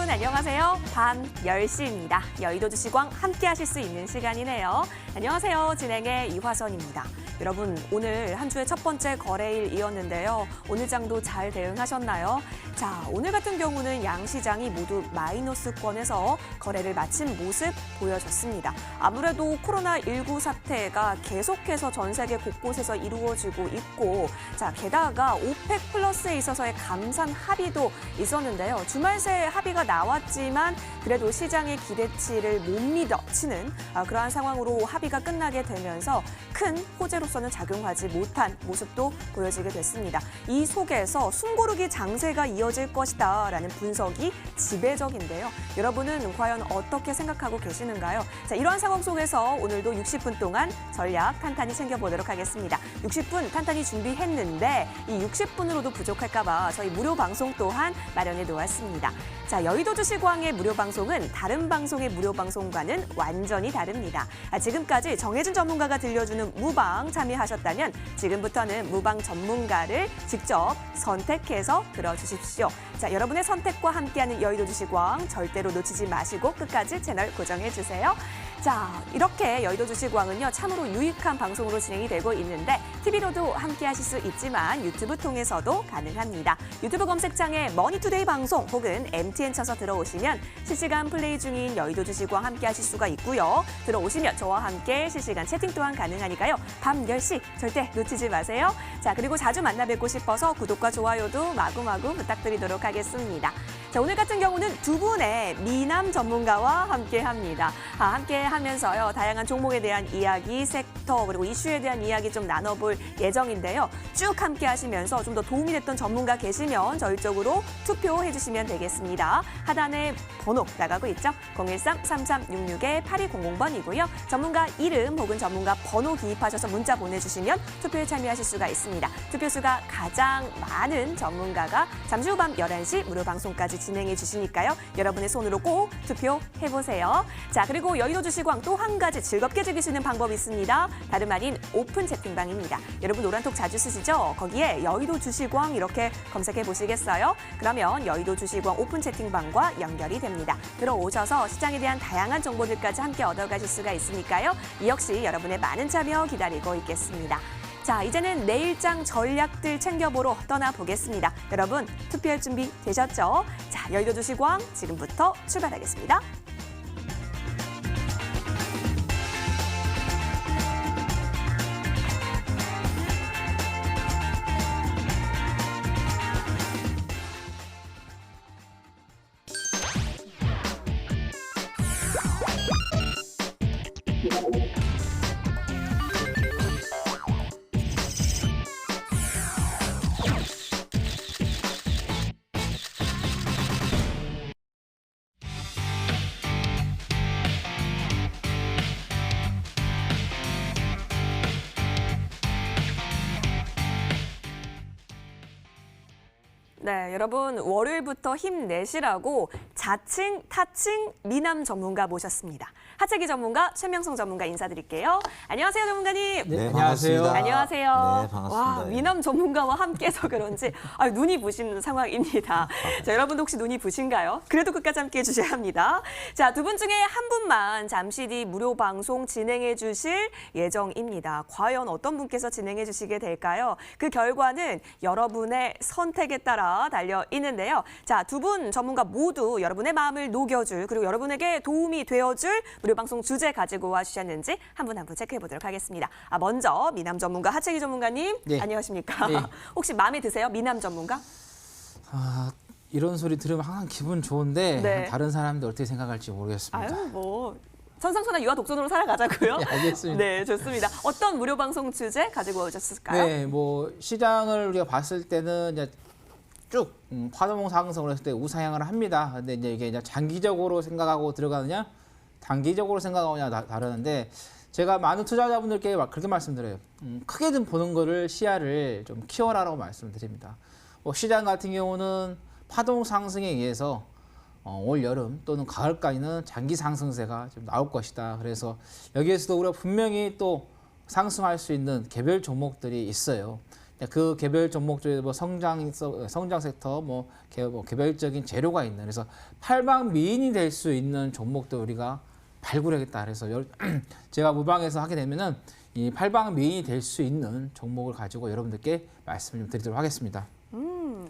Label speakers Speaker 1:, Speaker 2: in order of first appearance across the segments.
Speaker 1: 안녕하세요. 밤 10시입니다. 여의도 주시광 함께 하실 수 있는 시간이네요. 안녕하세요. 진행의 이화선입니다. 여러분, 오늘 한 주의 첫 번째 거래일이었는데요. 오늘 장도 잘 대응하셨나요? 자, 오늘 같은 경우는 양 시장이 모두 마이너스권에서 거래를 마친 모습 보여줬습니다. 아무래도 코로나19 사태가 계속해서 전 세계 곳곳에서 이루어지고 있고, 자, 게다가 오펙 플러스에 있어서의 감산 합의도 있었는데요. 주말 새 합의가 나왔지만 그래도 시장의 기대치를 못 미치는 그러한 상황으로 합의가 끝나게 되면서 큰 호재로서는 작용하지 못한 모습도 보여지게 됐습니다. 이 속에서 숨고르기 장세가 이어질 것이다라는 분석이 지배적인데요. 여러분은 과연 어떻게 생각하고 계시는가요? 자, 이러한 상황 속에서 오늘도 60분 동안 전략 탄탄히 챙겨보도록 하겠습니다. 60분 탄탄히 준비했는데 이 60분으로도 부족할까 봐 저희 무료 방송 또한 마련해 놓았습니다. 자, 여의도 주시광의 무료 방송은 다른 방송의 무료 방송과는 완전히 다릅니다. 지금까지 정해진 전문가가 들려주는 무방 참여하셨다면 지금부터는 무방 전문가를 직접 선택해서 들어주십시오. 자, 여러분의 선택과 함께하는 여의도 주시광 절대로 놓치지 마시고 끝까지 채널 고정해주세요. 자, 이렇게 여의도 주시광은요, 참으로 유익한 방송으로 진행이 되고 있는데 TV로도 함께 하실 수 있지만 유튜브 통해서도 가능합니다. 유튜브 검색창에 머니투데이 방송 혹은 MTN 쳐서 들어오시면 실시간 플레이 중인 여의도 주시광 함께 하실 수가 있고요. 들어오시면 저와 함께 실시간 채팅 또한 가능하니까요. 밤 10시 절대 놓치지 마세요. 자, 그리고 자주 만나 뵙고 싶어서 구독과 좋아요도 마구마구 부탁드리도록 하겠습니다. 자, 오늘 같은 경우는 두 분의 미남 전문가와 함께합니다. 함께 하면서요, 다양한 종목에 대한 이야기, 섹터 그리고 이슈에 대한 이야기 좀 나눠볼 예정인데요. 쭉 함께 하시면서 좀 더 도움이 됐던 전문가 계시면 저희 쪽으로 투표해 주시면 되겠습니다. 하단에 번호 나가고 있죠? 013-3366-8200번이고요. 전문가 이름 혹은 전문가 번호 기입하셔서 문자 보내주시면 투표에 참여하실 수가 있습니다. 투표수가 가장 많은 전문가가 잠시 후 밤 11시 무료 방송까지 진행해 주시니까요. 여러분의 손으로 꼭 투표해보세요. 자, 그리고 여의도 주시광 또 한 가지 즐겁게 즐길 수 있는 방법이 있습니다. 다름 아닌 오픈 채팅방입니다. 여러분 노란톡 자주 쓰시죠? 거기에 여의도 주시광 이렇게 검색해 보시겠어요? 그러면 여의도 주시광 오픈 채팅방과 연결이 됩니다. 들어오셔서 시장에 대한 다양한 정보들까지 함께 얻어가실 수가 있으니까요. 이 역시 여러분의 많은 참여 기다리고 있겠습니다. 자, 이제는 내일장 전략들 챙겨보러 떠나보겠습니다. 여러분 투표할 준비 되셨죠? 자, 여의도 주시광 지금부터 출발하겠습니다. 네, 여러분 월요일부터 힘내시라고 자칭, 타칭, 미남 전문가 모셨습니다. 하체기 전문가 최명성 전문가 인사드릴게요. 안녕하세요, 전문가님.
Speaker 2: 네, 안녕하세요.
Speaker 1: 안녕하세요.
Speaker 2: 네, 반갑습니다.
Speaker 1: 와, 미남 전문가와 함께해서 그런지 눈이 부신 상황입니다. 자, 여러분도 혹시 눈이 부신가요? 그래도 끝까지 함께해 주셔야 합니다. 자, 두 분 중에 한 분만 잠시 뒤 무료 방송 진행해 주실 예정입니다. 과연 어떤 분께서 진행해 주시게 될까요? 그 결과는 여러분의 선택에 따라 달려 있는데요. 자, 두 분 전문가 모두 여러분의 마음을 녹여줄 그리고 여러분에게 도움이 되어줄 무료 방송 주제 가지고 와주셨는지 한 분 한 분 체크해 보도록 하겠습니다. 먼저 미남 전문가 하체기 전문가님,
Speaker 3: 네.
Speaker 1: 안녕하십니까?
Speaker 3: 네.
Speaker 1: 혹시 마음에 드세요? 미남 전문가?
Speaker 3: 이런 소리 들으면 항상 기분 좋은데
Speaker 1: 네.
Speaker 3: 다른 사람들 어떻게 생각할지 모르겠습니다.
Speaker 1: 아유, 뭐 선상소나 유아 독존으로 살아가자고요.
Speaker 3: 네, 알겠습니다.
Speaker 1: 네, 좋습니다. 어떤 무료 방송 주제 가지고 오셨을까요?
Speaker 3: 네, 뭐 시장을 우리가 봤을 때는 이제 쭉 파동성 상승을 했을 때 우상향을 합니다. 근데 이게 이제 장기적으로 생각하고 들어가느냐, 단기적으로 생각하느냐 다르는데 제가 많은 투자자분들께 그렇게 말씀드려요. 크게 좀 보는 거를 시야를 좀 키워라라고 말씀드립니다. 시장 같은 경우는 파동 상승에 의해서 올 여름 또는 가을까지는 장기 상승세가 좀 나올 것이다. 그래서 여기에서도 우리가 분명히 또 상승할 수 있는 개별 종목들이 있어요. 그 개별 종목 중에 뭐 성장 섹터, 개별적인 재료가 있는 그래서 팔방미인이 될 수 있는 종목도 우리가 발굴하겠다. 그래서 제가 무방에서 하게 되면은 이 팔방미인이 될 수 있는 종목을 가지고 여러분들께 말씀을 좀 드리도록 하겠습니다.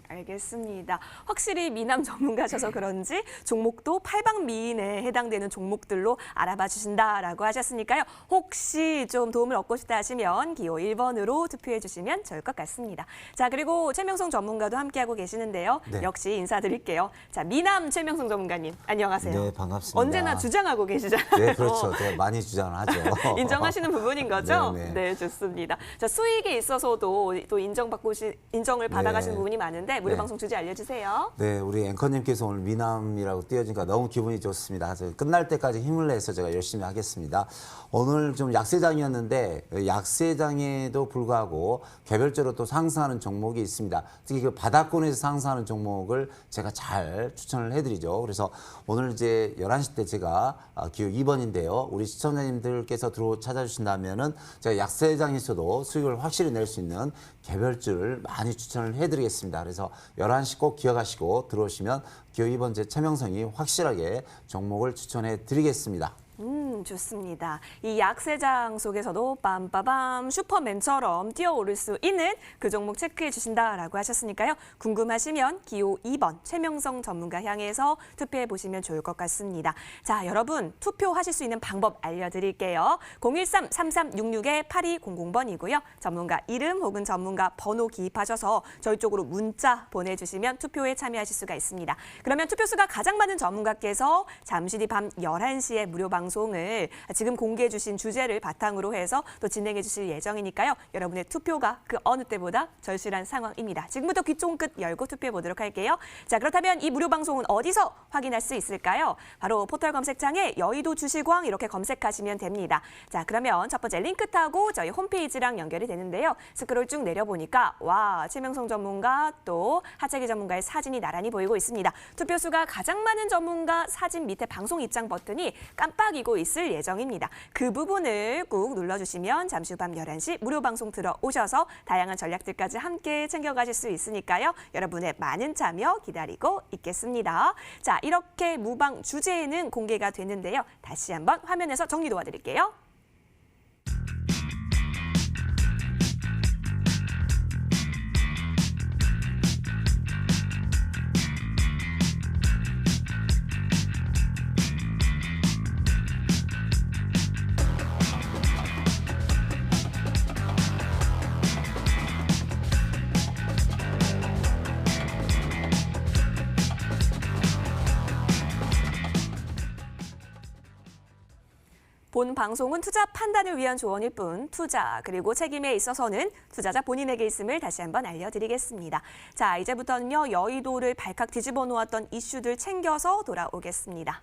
Speaker 1: 알겠습니다. 확실히 미남 전문가셔서 그런지 종목도 팔방미인에 해당되는 종목들로 알아봐 주신다라고 하셨으니까요. 혹시 좀 도움을 얻고 싶다 하시면 기호 1번으로 투표해 주시면 좋을 것 같습니다. 자, 그리고 최명성 전문가도 함께하고 계시는데요.
Speaker 2: 네.
Speaker 1: 역시 인사드릴게요. 자, 미남 최명성 전문가님, 안녕하세요.
Speaker 2: 네, 반갑습니다.
Speaker 1: 언제나 주장하고 계시잖아요.
Speaker 2: 네, 그렇죠. 제가 많이 주장을 하죠.
Speaker 1: 인정하시는 부분인 거죠?
Speaker 2: 네, 네.
Speaker 1: 네, 좋습니다. 자, 수익에 있어서도 또 인정을 받아가시는
Speaker 2: 네.
Speaker 1: 부분이 많은데 무료
Speaker 2: 네.
Speaker 1: 방송 주제 알려주세요.
Speaker 2: 네, 우리 앵커님께서 오늘 미남이라고 띄워주니까 너무 기분이 좋습니다. 그래서 끝날 때까지 힘을 내서 제가 열심히 하겠습니다. 오늘 좀 약세장이었는데 약세장에도 불구하고 개별적으로 또 상승하는 종목이 있습니다. 특히 그 바닥권에서 상승하는 종목을 제가 잘 추천을 해드리죠. 그래서 오늘 이제 11시 때 제가 기호 2번인데요. 우리 시청자님들께서 찾아주신다면은 제가 약세장에서도 수익을 확실히 낼 수 있는 개별주를 많이 추천을 해드리겠습니다. 그래서 11시 꼭 기억하시고 들어오시면 기호 2번 제 최명성이 확실하게 종목을 추천해 드리겠습니다.
Speaker 1: 좋습니다. 이 약세장 속에서도 빰빠밤 슈퍼맨처럼 뛰어오를 수 있는 그 종목 체크해 주신다라고 하셨으니까요. 궁금하시면 기호 2번 최명성 전문가 향해서 투표해 보시면 좋을 것 같습니다. 자, 여러분 투표하실 수 있는 방법 알려드릴게요. 013-3366-8200번이고요. 전문가 이름 혹은 전문가 번호 기입하셔서 저희 쪽으로 문자 보내주시면 투표에 참여하실 수가 있습니다. 그러면 투표수가 가장 많은 전문가께서 잠시 뒤 밤 11시에 무료 방송을 지금 공개해 주신 주제를 바탕으로 해서 또 진행해 주실 예정이니까요. 여러분의 투표가 그 어느 때보다 절실한 상황입니다. 지금부터 귀 쫑긋 열고 투표해 보도록 할게요. 자, 그렇다면 이 무료 방송은 어디서 확인할 수 있을까요? 바로 포털 검색창에 여의도 주식왕 이렇게 검색하시면 됩니다. 자, 그러면 첫 번째 링크 타고 저희 홈페이지랑 연결이 되는데요. 스크롤 쭉 내려보니까 와, 최명성 전문가 또 하채기 전문가의 사진이 나란히 보이고 있습니다. 투표수가 가장 많은 전문가 사진 밑에 방송 입장 버튼이 깜빡이고 있을 예정입니다. 그 부분을 꾹 눌러주시면 잠시 후 밤 11시 무료 방송 들어오셔서 다양한 전략들까지 함께 챙겨가실 수 있으니까요. 여러분의 많은 참여 기다리고 있겠습니다. 자, 이렇게 무방 주제는 공개가 됐는데요. 다시 한번 화면에서 정리 도와드릴게요. 본 방송은 투자 판단을 위한 조언일 뿐 투자 그리고 책임에 있어서는 투자자 본인에게 있음을 다시 한번 알려드리겠습니다. 자, 이제부터는요. 여의도를 발칵 뒤집어 놓았던 이슈들 챙겨서 돌아오겠습니다.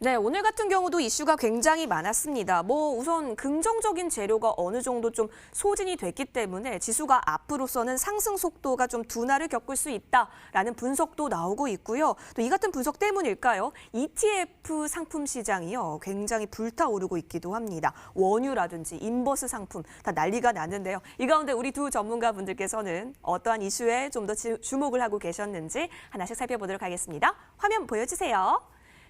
Speaker 1: 네, 오늘 같은 경우도 이슈가 굉장히 많았습니다. 우선 긍정적인 재료가 어느 정도 좀 소진이 됐기 때문에 지수가 앞으로서는 상승 속도가 좀 둔화를 겪을 수 있다라는 분석도 나오고 있고요. 또 이 같은 분석 때문일까요? ETF 상품 시장이요. 굉장히 불타오르고 있기도 합니다. 원유라든지 인버스 상품 다 난리가 났는데요. 이 가운데 우리 두 전문가분들께서는 어떠한 이슈에 좀 더 주목을 하고 계셨는지 하나씩 살펴보도록 하겠습니다. 화면 보여주세요.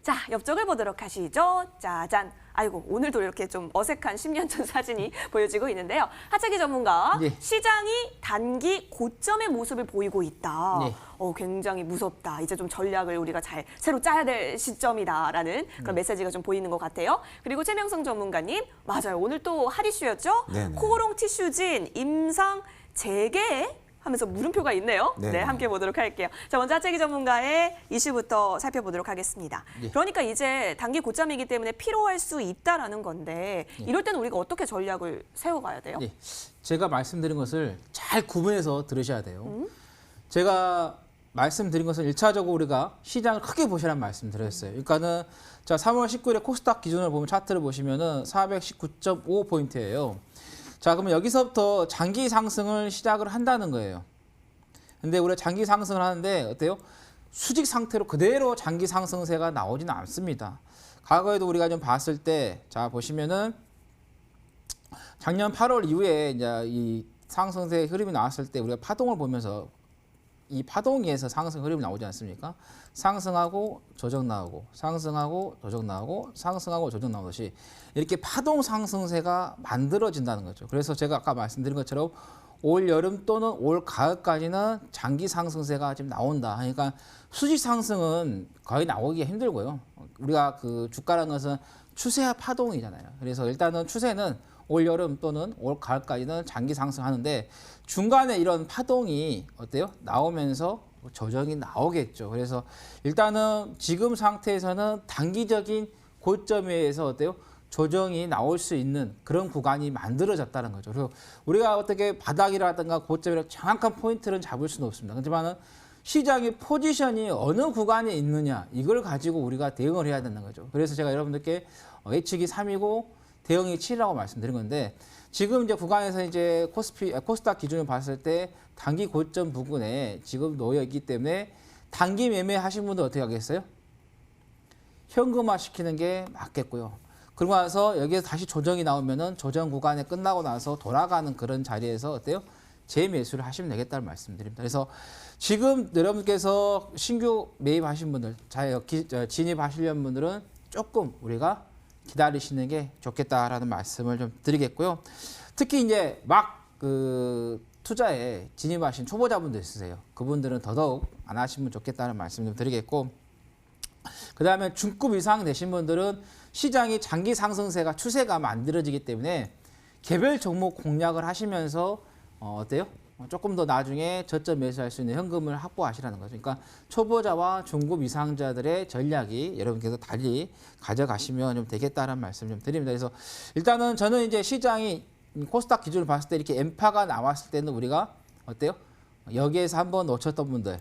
Speaker 1: 자, 옆쪽을 보도록 하시죠. 짜잔. 아이고, 오늘도 이렇게 좀 어색한 10년 전 사진이 보여지고 있는데요. 하채기 전문가,
Speaker 3: 네.
Speaker 1: 시장이 단기 고점의 모습을 보이고 있다.
Speaker 3: 네.
Speaker 1: 굉장히 무섭다. 이제 좀 전략을 우리가 잘 새로 짜야 될 시점이다라는 그런 메시지가 좀 보이는 것 같아요. 그리고 최명성 전문가님, 맞아요. 오늘 또 핫 이슈였죠?
Speaker 2: 네네.
Speaker 1: 코오롱 티슈진, 임상 재개 하면서 물음표가 있네요.
Speaker 2: 네네.
Speaker 1: 네, 함께 보도록 할게요. 자, 먼저 하채기 전문가의 이슈부터 살펴보도록 하겠습니다.
Speaker 3: 예.
Speaker 1: 그러니까 이제 단기 고점이기 때문에 필요할 수 있다라는 건데 이럴 때는 우리가 어떻게 전략을 세워가야 돼요?
Speaker 3: 예, 제가 말씀드린 것을 잘 구분해서 들으셔야 돼요. 제가 말씀드린 것은 1차적으로 우리가 시장을 크게 보시라는 말씀 드렸어요. 그러니까는 자, 3월 19일에 코스닥 기준으로 보면 차트를 보시면은 419.5포인트예요. 자, 그러면 여기서부터 장기 상승을 시작을 한다는 거예요. 근데 우리가 장기 상승을 하는데 어때요? 수직 상태로 그대로 장기 상승세가 나오지는 않습니다. 과거에도 우리가 좀 봤을 때, 자, 보시면은 작년 8월 이후에 이제 이 상승세 흐름이 나왔을 때 우리가 파동을 보면서 이 파동에서 상승 흐름이 나오지 않습니까? 상승하고 조정 나오고 상승하고 조정 나오고 상승하고 조정 나오듯이 이렇게 파동 상승세가 만들어진다는 거죠. 그래서 제가 아까 말씀드린 것처럼 올 여름 또는 올 가을까지는 장기 상승세가 지금 나온다. 그러니까 수직 상승은 거의 나오기가 힘들고요. 우리가 그 주가라는 것은 추세와 파동이잖아요. 그래서 일단은 추세는 올 여름 또는 올 가을까지는 장기 상승하는데 중간에 이런 파동이 어때요? 나오면서 조정이 나오겠죠. 그래서 일단은 지금 상태에서는 단기적인 고점에서 어때요? 조정이 나올 수 있는 그런 구간이 만들어졌다는 거죠. 그리고 우리가 어떻게 바닥이라든가 고점이라 정확한 포인트를 잡을 수는 없습니다. 하지만은 시장의 포지션이 어느 구간에 있느냐 이걸 가지고 우리가 대응을 해야 되는 거죠. 그래서 제가 여러분들께 예측이 3이고 대응이 7이라고 말씀드린 건데 지금 이제 구간에서 이제 코스닥 기준을 봤을 때 단기 고점 부근에 지금 놓여 있기 때문에 단기 매매 하신 분들 어떻게 하겠어요? 현금화 시키는 게 맞겠고요. 그러고 나서 여기에서 다시 조정이 나오면은 조정 구간에 끝나고 나서 돌아가는 그런 자리에서 어때요? 재매수를 하시면 되겠다는 말씀드립니다. 그래서 지금 여러분께서 신규 매입하신 분들, 진입하시려는 분들은 조금 우리가 기다리시는 게 좋겠다라는 말씀을 좀 드리겠고요. 특히 이제 막 그 투자에 진입하신 초보자분들 있으세요. 그분들은 더더욱 안 하시면 좋겠다는 말씀 좀 드리겠고, 그 다음에 중급 이상 되신 분들은 시장이 장기 상승세가 추세가 만들어지기 때문에 개별 종목 공략을 하시면서 어때요? 조금 더 나중에 저점 매수할 수 있는 현금을 확보하시라는 거죠. 그러니까 초보자와 중급 이상자들의 전략이 여러분께서 달리 가져가시면 좀 되겠다는 말씀 좀 드립니다. 그래서 일단은 저는 이제 시장이 코스닥 기준으로 봤을 때 이렇게 엠파가 나왔을 때는 우리가 어때요? 여기에서 한번 놓쳤던 분들,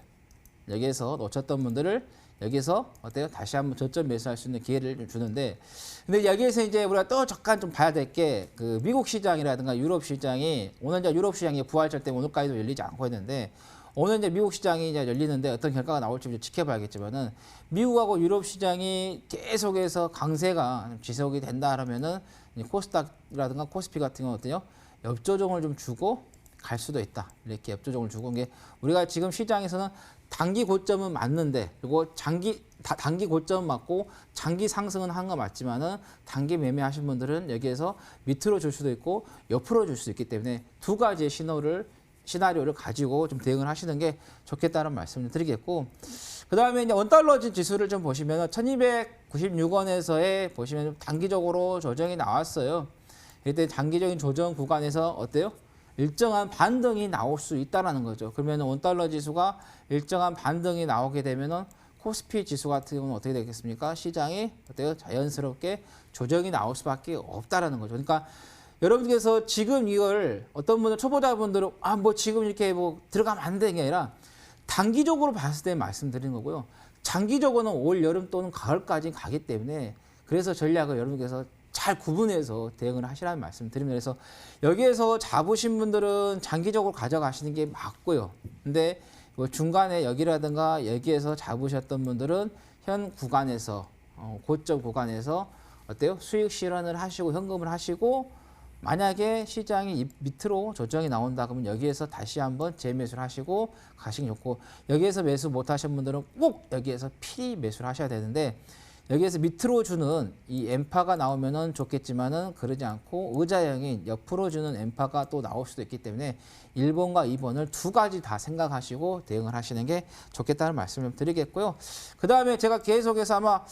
Speaker 3: 여기에서 놓쳤던 분들을 여기서 어때요? 다시 한번 저점 매수할 수 있는 기회를 좀 주는데, 근데 여기에서 이제 우리가 또 잠깐 좀 봐야 될 게 그 미국 시장이라든가 유럽 시장이 오늘 이제 유럽 시장이 부활절 때문에 오늘까지도 열리지 않고 있는데 오늘 이제 미국 시장이 이제 열리는데 어떤 결과가 나올지 좀 지켜봐야겠지만은 미국하고 유럽 시장이 계속해서 강세가 지속이 된다 하면은 코스닥이라든가 코스피 같은 경우는 어때요? 역조정을 좀 주고 갈 수도 있다. 이렇게 역조정을 주고 게 우리가 지금 시장에서는 단기 고점은 맞는데 그리고 단기 고점 맞고 장기 상승은 한 거 맞지만은 단기 매매하신 분들은 여기에서 밑으로 줄 수도 있고 옆으로 줄 수도 있기 때문에 두 가지의 시나리오를 가지고 좀 대응을 하시는 게 좋겠다는 말씀을 드리겠고, 그 다음에 이제 원달러지 지수를 좀 보시면 1296원에서의 보시면 좀 단기적으로 조정이 나왔어요. 이때 단기적인 조정 구간에서 어때요? 일정한 반등이 나올 수 있다라는 거죠. 그러면 원달러 지수가 일정한 반등이 나오게 되면은 코스피 지수 같은 경우는 어떻게 되겠습니까? 시장이 어때요? 자연스럽게 조정이 나올 수밖에 없다라는 거죠. 그러니까 여러분께서 지금 이걸 어떤 분들 초보자분들은 뭐 지금 이렇게 뭐 들어가면 안 되는 게 아니라 단기적으로 봤을 때 말씀드리는 거고요. 장기적으로는 올 여름 또는 가을까지 가기 때문에 그래서 전략을 여러분께서 잘 구분해서 대응을 하시라는 말씀 드립니다. 그래서 여기에서 잡으신 분들은 장기적으로 가져가시는 게 맞고요. 근데 중간에 여기라든가 여기에서 잡으셨던 분들은 현 구간에서 고점 구간에서 어때요? 수익 실현을 하시고 현금을 하시고 만약에 시장이 밑으로 조정이 나온다 그러면 여기에서 다시 한번 재매수를 하시고 가시기 좋고, 여기에서 매수 못 하신 분들은 꼭 여기에서 피 매수를 하셔야 되는데 여기에서 밑으로 주는 이 엠파가 나오면은 좋겠지만은 그러지 않고 의자형인 옆으로 주는 엠파가 또 나올 수도 있기 때문에 1번과 2번을 두 가지 다 생각하시고 대응을 하시는 게 좋겠다는 말씀을 드리겠고요. 그 다음에 제가 계속해서 아마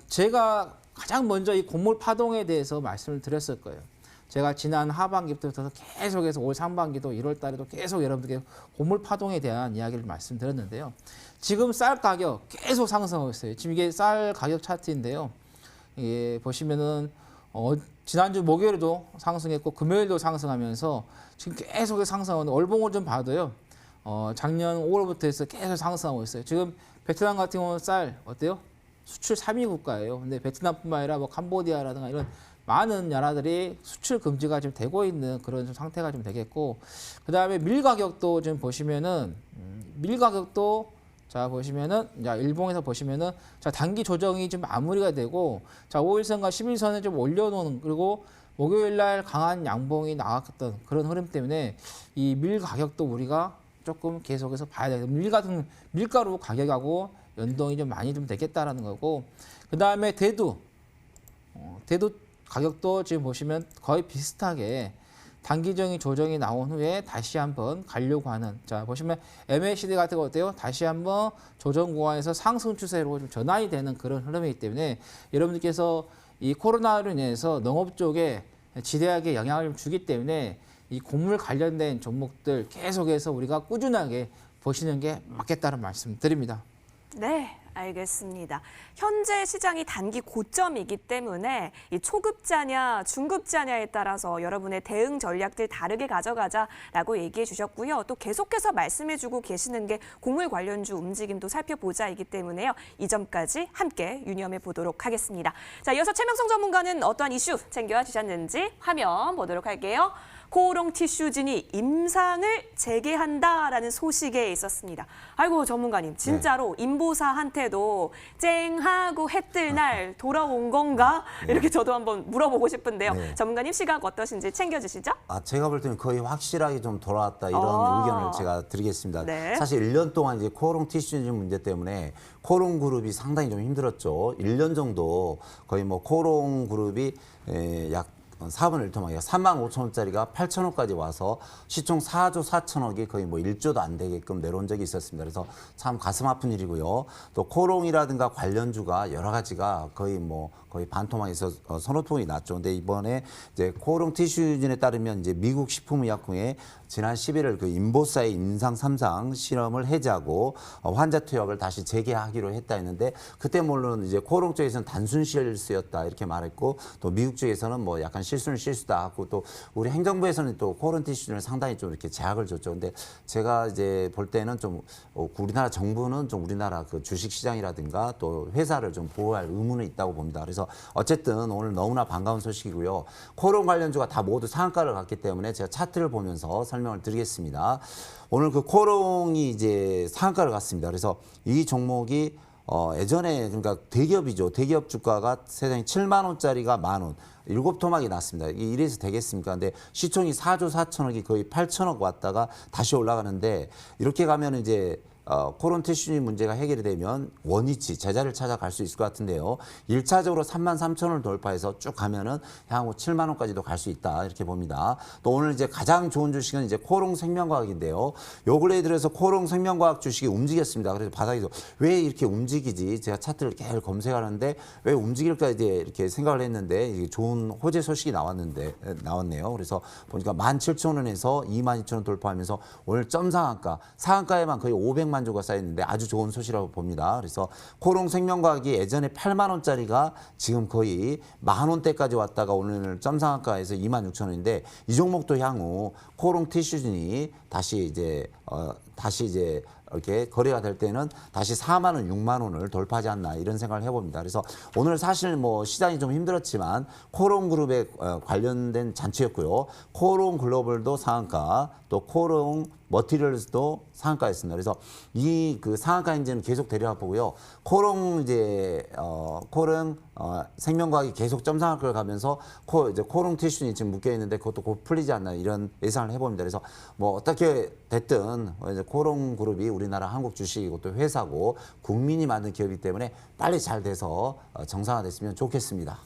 Speaker 3: 제가 가장 먼저 이 곡물 파동에 대해서 말씀을 드렸을 거예요. 제가 지난 하반기부터 계속해서 올 상반기도 1월 달에도 계속 여러분들께 곡물 파동에 대한 이야기를 말씀드렸는데요. 지금 쌀 가격 계속 상승하고 있어요. 지금 이게 쌀 가격 차트인데요. 이게 보시면은 지난주 목요일도 상승했고 금요일도 상승하면서 지금 계속 상승하는 월봉을 좀 봐도요. 작년 5월부터 해서 계속 상승하고 있어요. 지금 베트남 같은 경우는 쌀 어때요? 수출 3위 국가예요. 근데 베트남뿐만 아니라 뭐 캄보디아라든가 이런 많은 나라들이 수출 금지가 좀 되고 있는 그런 좀 상태가 좀 되겠고, 그 다음에 밀 가격도 좀 보시면은 밀 가격도 자 보시면은 자 일봉에서 보시면은 자 단기 조정이 좀 마무리가 되고 자 5일선과 11선을 좀 올려놓는, 그리고 목요일 날 강한 양봉이 나왔던 그런 흐름 때문에 이 밀 가격도 우리가 조금 계속해서 봐야 돼요. 밀가루 가격하고 연동이 좀 많이 좀 되겠다라는 거고, 그 다음에 대두 가격도 지금 보시면 거의 비슷하게 단기적인 조정이 나온 후에 다시 한번 가려고 하는, 자 보시면 MACD 같은 거 어때요? 다시 한번 조정 구간에서 상승 추세로 좀 전환이 되는 그런 흐름이기 때문에 여러분들께서 이 코로나로 인해서 농업 쪽에 지대하게 영향을 좀 주기 때문에 이 곡물 관련된 종목들 계속해서 우리가 꾸준하게 보시는 게 맞겠다는 말씀 드립니다.
Speaker 1: 네, 알겠습니다. 현재 시장이 단기 고점이기 때문에 이 초급자냐 중급자냐에 따라서 여러분의 대응 전략들 다르게 가져가자라고 얘기해 주셨고요. 또 계속해서 말씀해 주고 계시는 게 곡물 관련주 움직임도 살펴보자이기 때문에요. 이 점까지 함께 유념해 보도록 하겠습니다. 자, 이어서 최명성 전문가는 어떠한 이슈 챙겨와 주셨는지 화면 보도록 할게요. 코오롱 티슈진이 임상을 재개한다라는 소식에 있었습니다. 아이고 전문가님, 진짜로 임보사한테도 쨍하고 해뜰 날 돌아온 건가? 이렇게 저도 한번 물어보고 싶은데요.
Speaker 2: 네.
Speaker 1: 전문가님 시각 어떠신지 챙겨주시죠?
Speaker 2: 제가 볼 때는 거의 확실하게 좀 돌아왔다 이런 의견을 제가 드리겠습니다.
Speaker 1: 네.
Speaker 2: 사실 1년 동안 이제 코오롱 티슈진 문제 때문에 코오롱 그룹이 상당히 좀 힘들었죠. 1년 정도 거의 뭐 코오롱 그룹이 약 4분의 1토막이야. 35,000원짜리가 8,000원까지 와서 시총 4조 4천억이 거의 뭐 1조도 안 되게끔 내려온 적이 있었습니다. 그래서 참 가슴 아픈 일이고요. 또 코오롱이라든가 관련주가 여러 가지가 거의 반토막에서 서너 통이 났죠. 근데 이번에 이제 코오롱 티슈진에 따르면 이제 미국 식품의약국에 지난 11월 그 인보사의 임상 3상 실험을 해제하고 환자 투약을 다시 재개하기로 했다 했는데, 그때 물론 이제 코오롱 쪽에서는 단순 실수였다 이렇게 말했고, 또 미국 쪽에서는 뭐 약간 실수는 실수다 하고, 또 우리 행정부에서는 또 코오롱 티슈진을 상당히 좀 이렇게 제약을 줬죠. 근데 제가 이제 볼 때는 좀 우리나라 정부는 좀 우리나라 그 주식 시장이라든가 또 회사를 좀 보호할 의무는 있다고 봅니다. 그래서 어쨌든 오늘 너무나 반가운 소식이고요. 코오롱 관련주가 다 모두 상한가를 갔기 때문에 제가 차트를 보면서 설명을 드리겠습니다. 오늘 그 코오롱이 이제 상한가를 갔습니다. 그래서 이 종목이 예전에 그러니까 대기업이죠. 대기업 주가가 세상에 7만 원짜리가 만 원. 7토막이 났습니다. 이래서 되겠습니까? 근데 시총이 4조 4천억이 거의 8천억 왔다가 다시 올라가는데, 이렇게 가면 이제 코오롱 티슈진 문제가 해결이 되면 원위치 제자리를 찾아갈 수 있을 것 같은데요. 1차적으로 33,000원을 돌파해서 쭉 가면은 향후 7만 원까지도 갈 수 있다 이렇게 봅니다. 또 오늘 이제 가장 좋은 주식은 이제 코오롱 생명과학인데요. 요 근래에 들어서 코오롱 생명과학 주식이 움직였습니다. 그래서 바닥에서 왜 이렇게 움직이지? 제가 차트를 계속 검색하는데 왜 움직일까 이제 이렇게 생각을 했는데, 이게 좋은 호재 소식이 나왔네요. 그래서 보니까 17,000원에서 22,000원 돌파하면서 오늘 점 상한가에만 거의 500만 주가 쌓였는데 아주 좋은 소식이라고 봅니다. 그래서 코오롱 생명과학이 예전에 8만 원짜리가 지금 거의 만 원대까지 왔다가 오늘 점상한가에서 26,000원인데, 이 종목도 향후 코오롱 티슈진이 다시 이제 이렇게 거래가 될 때는 다시 4만 원, 6만 원을 돌파하지 않나 이런 생각을 해봅니다. 그래서 오늘 사실 뭐 시장이 좀 힘들었지만 코오롱 그룹에 관련된 잔치였고요. 코오롱 글로벌도 상한가, 또 코오롱 머티리얼스도 상한가였습니다. 그래서 이 그 상한가 인지는 계속 데려와 보고요. 코오롱 생명과학이 계속 점상한가를 가면서 이제 코오롱 티슈진이 지금 묶여 있는데 그것도 곧 풀리지 않나 이런 예상을 해봅니다. 그래서 뭐 어떻게 됐든 이제 코오롱 그룹이 우리나라 한국 주식이고 또 회사고 국민이 만든 기업이기 때문에 빨리 잘 돼서 정상화됐으면 좋겠습니다.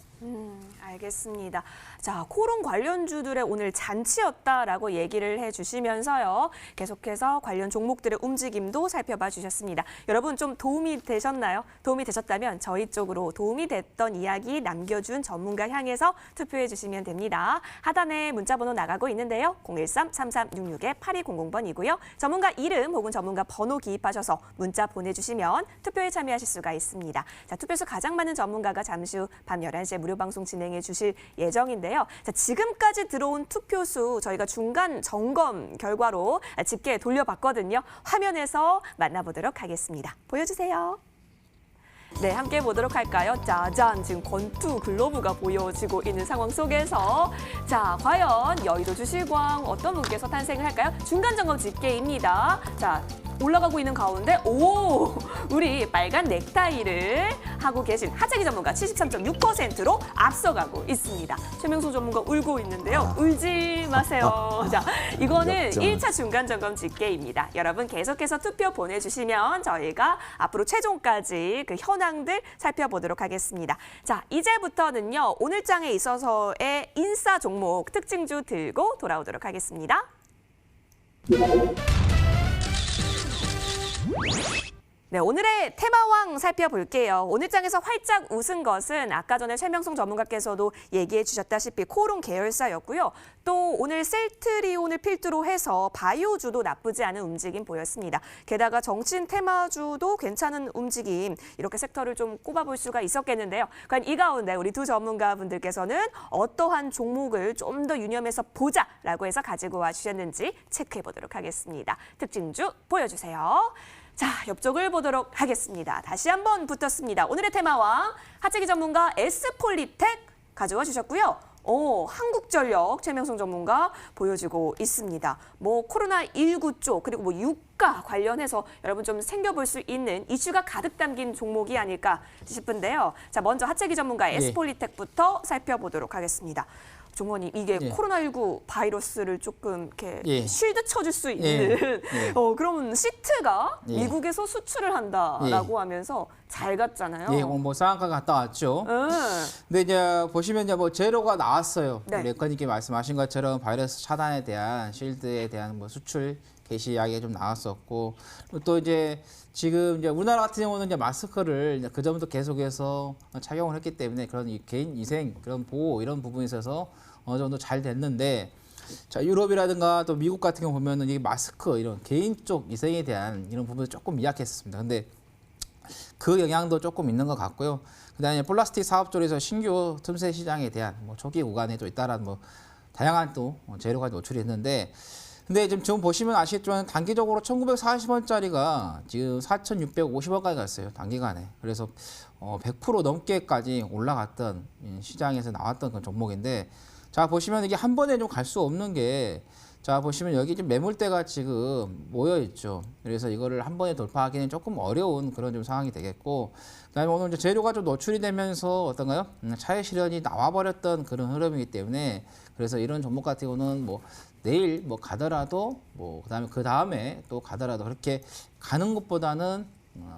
Speaker 1: 알겠습니다. 자, 코오롱 관련주들의 오늘 잔치였다라고 얘기를 해주시면서요. 계속해서 관련 종목들의 움직임도 살펴봐 주셨습니다. 여러분 좀 도움이 되셨나요? 도움이 되셨다면 저희 쪽으로 도움이 됐던 이야기 남겨준 전문가 향해서 투표해 주시면 됩니다. 하단에 문자번호 나가고 있는데요. 013-3366-8200번이고요. 전문가 이름 혹은 전문가 번호 기입하셔서 문자 보내주시면 투표에 참여하실 수가 있습니다. 자, 투표수 가장 많은 전문가가 잠시 후 밤 11시에 무료 방송 진행해 주실 예정인데요. 자, 지금까지 들어온 투표수 저희가 중간 점검 결과로 집계 돌려봤거든요. 화면에서 만나보도록 하겠습니다. 보여주세요. 네, 함께 보도록 할까요? 짜잔, 지금 권투 글러브가 보여지고 있는 상황 속에서 자, 과연 여의도 주식왕 어떤 분께서 탄생을 할까요? 중간 점검 집계입니다. 자, 올라가고 있는 가운데 우리 빨간 넥타이를 하고 계신 하재기 전문가 73.6%로 앞서가고 있습니다. 최명수 전문가 울고 있는데요. 울지 마세요. 자, 이거는
Speaker 2: 역전.
Speaker 1: 1차 중간 점검 집계입니다. 여러분 계속해서 투표 보내주시면 저희가 앞으로 최종까지 그 현황들 살펴보도록 하겠습니다. 자, 이제부터는요. 오늘 장에 있어서의 인싸 종목 특징주 들고 돌아오도록 하겠습니다. 네, 오늘의 테마왕 살펴볼게요. 오늘 장에서 활짝 웃은 것은 아까 전에 최명성 전문가께서도 얘기해 주셨다시피 코오롱 계열사였고요. 또 오늘 셀트리온을 필두로 해서 바이오주도 나쁘지 않은 움직임 보였습니다. 게다가 정신 테마주도 괜찮은 움직임, 이렇게 섹터를 좀 꼽아볼 수가 있었겠는데요. 과연 이 가운데 우리 두 전문가분들께서는 어떠한 종목을 좀 더 유념해서 보자라고 해서 가지고 와 주셨는지 체크해 보도록 하겠습니다. 특징주 보여주세요. 자, 옆쪽을 보도록 하겠습니다. 다시 한번 붙었습니다. 오늘의 테마왕 하재기 전문가 S폴리텍 가져와 주셨고요. 한국전력 최명성 전문가 보여주고 있습니다. 뭐 코로나19 쪽 그리고 뭐 유가 관련해서 여러분 좀 챙겨볼 수 있는 이슈가 가득 담긴 종목이 아닐까 싶은데요. 자, 먼저 하재기 전문가 S폴리텍부터 살펴보도록 하겠습니다. 종원님, 이게 코로나19 바이러스를 조금 이렇게 쉴드 쳐줄 수 있는 그러면 시트가 미국에서 수출을 한다라고 하면서 잘 갔잖아요.
Speaker 3: 예, 오늘 뭐 쌍안가 갔다 왔죠. 근데 이제 보시면 이제 뭐 재료가 나왔어요.
Speaker 1: 네.
Speaker 3: 레커님께 말씀하신 것처럼 바이러스 차단에 대한 실드에 대한 뭐 수출 개시 이야기가 좀 나왔었고 또 이제 지금 이제 우리나라 같은 경우는 이제 마스크를 이제 그 전부터 계속해서 착용을 했기 때문에 그런 개인 위생 그런 보호 이런 부분에 있어서 어느 정도 잘 됐는데 자 유럽이라든가 또 미국 같은 경우 보면은 이 마스크 이런 개인 쪽 위생에 대한 이런 부분이 조금 미약했습니다. 근데 그 영향도 조금 있는 것 같고요. 그다음에 플라스틱 사업 쪽에서 신규 틈새 시장에 대한 뭐 초기 구간에 또 잇따른 뭐 다양한 또 재료가 노출이 됐는데 근데 지금 보시면 아시겠지만 단기적으로 1940원짜리가 지금 4,650원까지 갔어요. 단기간에. 그래서 100% 넘게까지 올라갔던 시장에서 나왔던 그런 종목인데 자 보시면 이게 한 번에 좀 갈 수 없는 게 자 보시면 여기 좀 매물대가 지금 모여 있죠. 그래서 이거를 한 번에 돌파하기는 조금 어려운 그런 좀 상황이 되겠고 그다음에 오늘 이제 재료가 좀 노출이 되면서 어떤가요? 차익 실현이 나와버렸던 그런 흐름이기 때문에 그래서 이런 종목 같은 경우는 뭐 내일 뭐 가더라도 뭐 그 다음에 또 가더라도 그렇게 가는 것보다는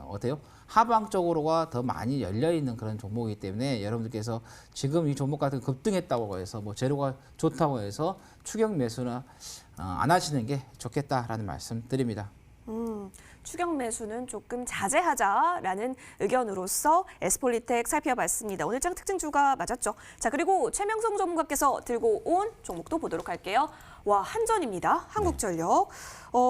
Speaker 3: 어때요? 하방 쪽으로가 더 많이 열려 있는 그런 종목이기 때문에 여러분들께서 지금 이 종목 같은 급등했다고 해서 뭐 재료가 좋다고 해서 추격 매수나 안 하시는 게 좋겠다라는 말씀 드립니다.
Speaker 1: 추격 매수는 조금 자제하자라는 의견으로서 S폴리텍 살펴봤습니다. 오늘 장 특징주가 맞았죠. 자, 그리고 최명성 전문가께서 들고 온 종목도 보도록 할게요. 와, 한전입니다. 한국전력.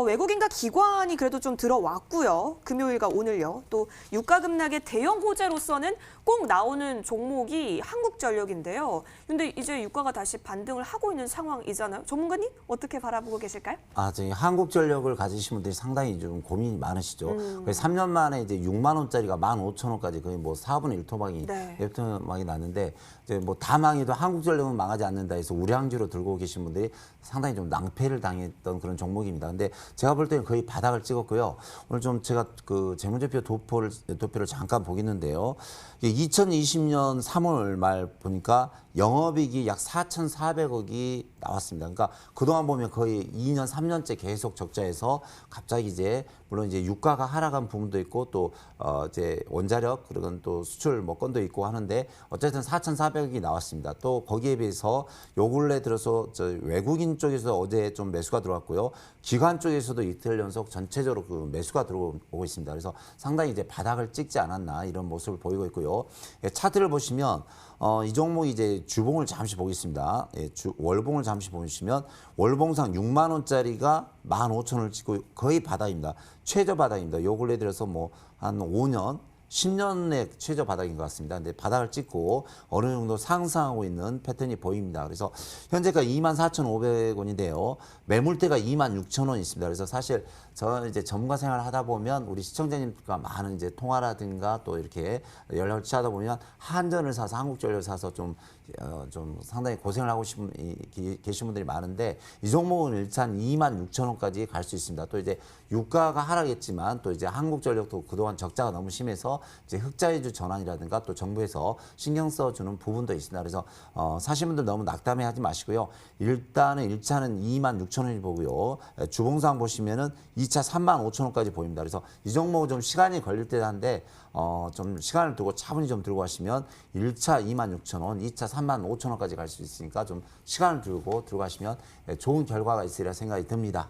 Speaker 1: 외국인과 기관이 그래도 좀 들어왔고요. 금요일과 오늘요. 또 유가 급락의 대형 호재로서는 꼭 나오는 종목이 한국전력인데요. 근데 이제 유가가 다시 반등을 하고 있는 상황이잖아요. 전문가님 어떻게 바라보고 계실까요?
Speaker 2: 저희 한국전력을 가지신 분들이 상당히 좀 고민이 많으시죠. 그래서 3년 만에 이제 6만 원짜리가 15,000원까지 거의 뭐 4분의 1 토막이 토막이 났는데 이제 뭐 다 망해도 한국전력은 망하지 않는다 해서 우량주로 들고 계신 분들이 상당히 좀 낭패를 당했던 그런 종목입니다. 근데 제가 볼 때는 거의 바닥을 찍었고요. 오늘 좀 제가 그 재무제표 도표를 잠깐 보겠는데요. 2020년 3월 말 보니까 영업이익이 약 4,400억이 나왔습니다. 그러니까 그동안 보면 거의 2년, 3년째 계속 적자에서 갑자기 이제 물론 이제 유가가 하락한 부분도 있고 또 이제 원자력 그리고 또 수출 뭐 건도 있고 하는데 어쨌든 4,400억이 나왔습니다. 또 거기에 비해서 요 근래 들어서 저 외국인 쪽에서 어제 좀 매수가 들어왔고요. 기관 쪽에서도 이틀 연속 전체적으로 그 매수가 들어오고 있습니다. 그래서 상당히 이제 바닥을 찍지 않았나 이런 모습을 보이고 있고요. 차트를 보시면 이 종목이 이제 주봉을 잠시 보겠습니다. 월봉을 잠시 보시면 월봉상 6만 원짜리가 15,000원을 찍고 거의 바닥입니다. 최저 바닥입니다. 요 근래 들어서 뭐 한 5년 10년의 최저 바닥인 것 같습니다. 근데 바닥을 찍고 어느 정도 상승하고 있는 패턴이 보입니다. 그래서 현재가 24,500원인데요. 매물대가 26,000원 있습니다. 그래서 사실 저는 이제 전문가 생활을 하다 보면 우리 시청자님과 많은 이제 통화라든가 또 이렇게 연락을 취하다 보면 한전을 사서 한국전력을 사서 좀 좀 상당히 고생을 하고 계신 분들이 많은데 이 종목은 일단 26,000원까지 갈 수 있습니다. 또 이제 유가가 하락했지만 또 이제 한국전력도 그동안 적자가 너무 심해서 이제 흑자위주 전환이라든가 또 정부에서 신경 써주는 부분도 있습니다. 그래서 사신 분들 너무 낙담해하지 마시고요. 일단은 1차는 26,000원이 보고요. 주봉상 보시면은 2차 35,000원까지 보입니다. 그래서 이 종목은 좀 시간이 걸릴 때한데 좀 시간을 두고 차분히 좀 들고 가시면 1차 26,000원, 2차 35,000원까지 갈 수 있으니까 좀 시간을 두고 들어가시면 좋은 결과가 있으리라 생각이 듭니다.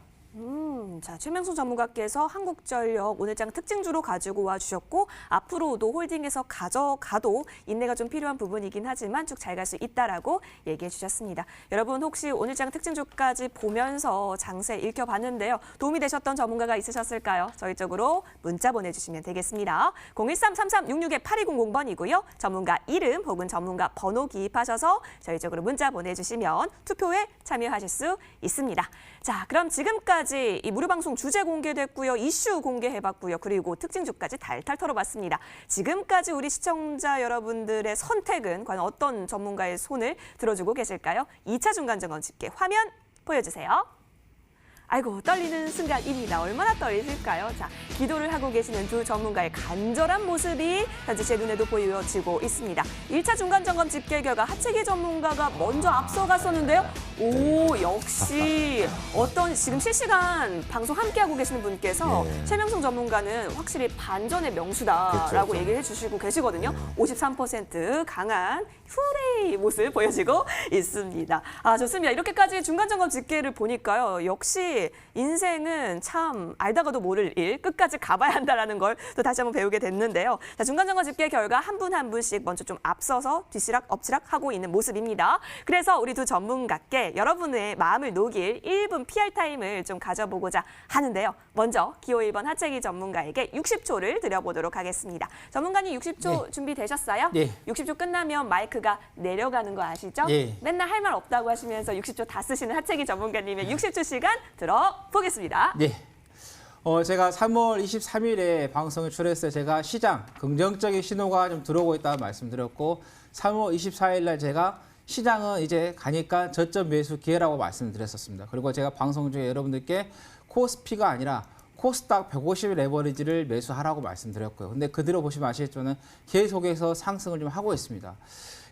Speaker 1: 자, 최명수 전문가께서 한국전력 오늘장 특징주로 가지고 와 주셨고 앞으로도 홀딩에서 가져가도 인내가 좀 필요한 부분이긴 하지만 쭉 잘 갈 수 있다라고 얘기해 주셨습니다. 여러분 혹시 오늘장 특징주까지 보면서 장세 읽혀봤는데요. 도움이 되셨던 전문가가 있으셨을까요? 저희 쪽으로 문자 보내주시면 되겠습니다. 013-3366-8200번이고요. 전문가 이름 혹은 전문가 번호 기입하셔서 저희 쪽으로 문자 보내주시면 투표에 참여하실 수 있습니다. 자, 그럼 지금까지 이 무료방송 주제 공개됐고요. 이슈 공개해봤고요. 그리고 특징주까지 달달 털어봤습니다. 지금까지 우리 시청자 여러분들의 선택은 과연 어떤 전문가의 손을 들어주고 계실까요? 2차 중간점검 집계 화면 보여주세요. 아이고, 떨리는 순간입니다. 얼마나 떨리실까요? 자, 기도를 하고 계시는 두 전문가의 간절한 모습이 현재 제 눈에도 보여지고 있습니다. 1차 중간점검 집계 결과 하체기 전문가가 먼저 앞서갔었는데요. 오, 역시 어떤 지금 실시간 방송 함께하고 계시는 분께서 최명성 전문가는 확실히 반전의 명수다라고
Speaker 2: 그렇죠.
Speaker 1: 얘기를 해주시고 계시거든요. 53% 강한 후레이 모습 보여지고 있습니다. 아, 좋습니다. 이렇게까지 중간점검 집계를 보니까요. 역시 인생은 참 알다가도 모를 일, 끝까지 가봐야 한다는 걸 또 다시 한번 배우게 됐는데요. 자, 중간점검 집계 결과 한 분 한 분씩 먼저 좀 앞서서 뒤시락 엎치락 하고 있는 모습입니다. 그래서 우리 두 전문가께 여러분의 마음을 녹일 1분 PR 타임을 좀 가져보고자 하는데요. 먼저 기호 1번 하체기 전문가에게 60초를 드려보도록 하겠습니다. 전문가님 60초 준비되셨어요?
Speaker 3: 네.
Speaker 1: 60초 끝나면 마이크가 내려가는 거 아시죠?
Speaker 3: 예.
Speaker 1: 맨날 할 말 없다고 하시면서 60초 다 쓰시는 하체기 전문가님의 60초 시간 들어보겠습니다.
Speaker 3: 네. 제가 3월 23일에 방송에 출연했을 때 제가 시장 긍정적인 신호가 좀 들어오고 있다고 말씀드렸고 3월 24일 날 제가 시장은 이제 가니까 저점 매수 기회라고 말씀드렸었습니다. 그리고 제가 방송 중에 여러분들께 코스피가 아니라 코스닥 150 레버리지를 매수하라고 말씀드렸고요. 근데 그대로 보시면 아시겠지만 계속해서 상승을 좀 하고 있습니다.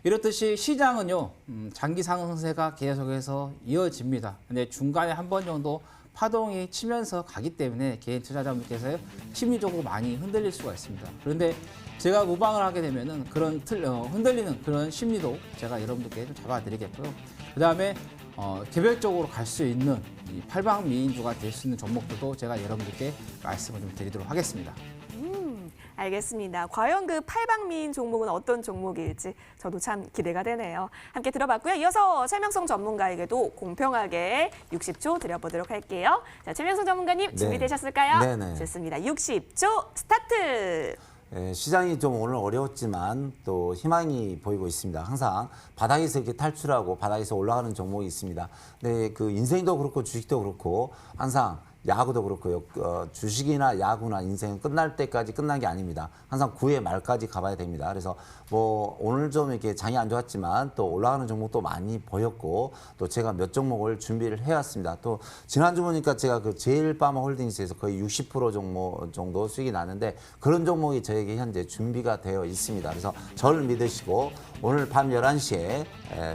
Speaker 3: 이렇듯이 시장은요, 장기 상승세가 계속해서 이어집니다. 근데 중간에 한 번 정도 파동이 치면서 가기 때문에 개인 투자자분께서 심리적으로 많이 흔들릴 수가 있습니다. 그런데 제가 무방을 하게 되면은 그런 흔들리는 그런 심리도 제가 여러분들께 좀 잡아드리겠고요. 그 다음에 개별적으로 갈 수 있는 이 팔방미인주가 될 수 있는 종목들도 제가 여러분들께 말씀을 좀 드리도록 하겠습니다.
Speaker 1: 알겠습니다. 과연 그 팔방미인 종목은 어떤 종목일지 저도 참 기대가 되네요. 함께 들어봤고요. 이어서 최명성 전문가에게도 공평하게 60초 드려보도록 할게요. 자, 최명성 전문가님 준비되셨을까요?
Speaker 2: 네네.
Speaker 1: 좋습니다. 60초 스타트!
Speaker 2: 시장이 좀 오늘 어려웠지만 또 희망이 보이고 있습니다. 항상 바닥에서 이렇게 탈출하고 바닥에서 올라가는 종목이 있습니다. 근데 그 인생도 그렇고 주식도 그렇고 항상 야구도 그렇고요. 주식이나 야구나 인생은 끝날 때까지 끝난 게 아닙니다. 항상 9회 말까지 가봐야 됩니다. 그래서 뭐 오늘 좀 이렇게 장이 안 좋았지만 또 올라가는 종목도 많이 보였고 또 제가 몇 종목을 준비를 해왔습니다. 또 지난주 보니까 제가 그 제일파마홀딩스에서 거의 60% 종목 정도 수익이 나는데 그런 종목이 저에게 현재 준비가 되어 있습니다. 그래서 저를 믿으시고 오늘 밤 11시에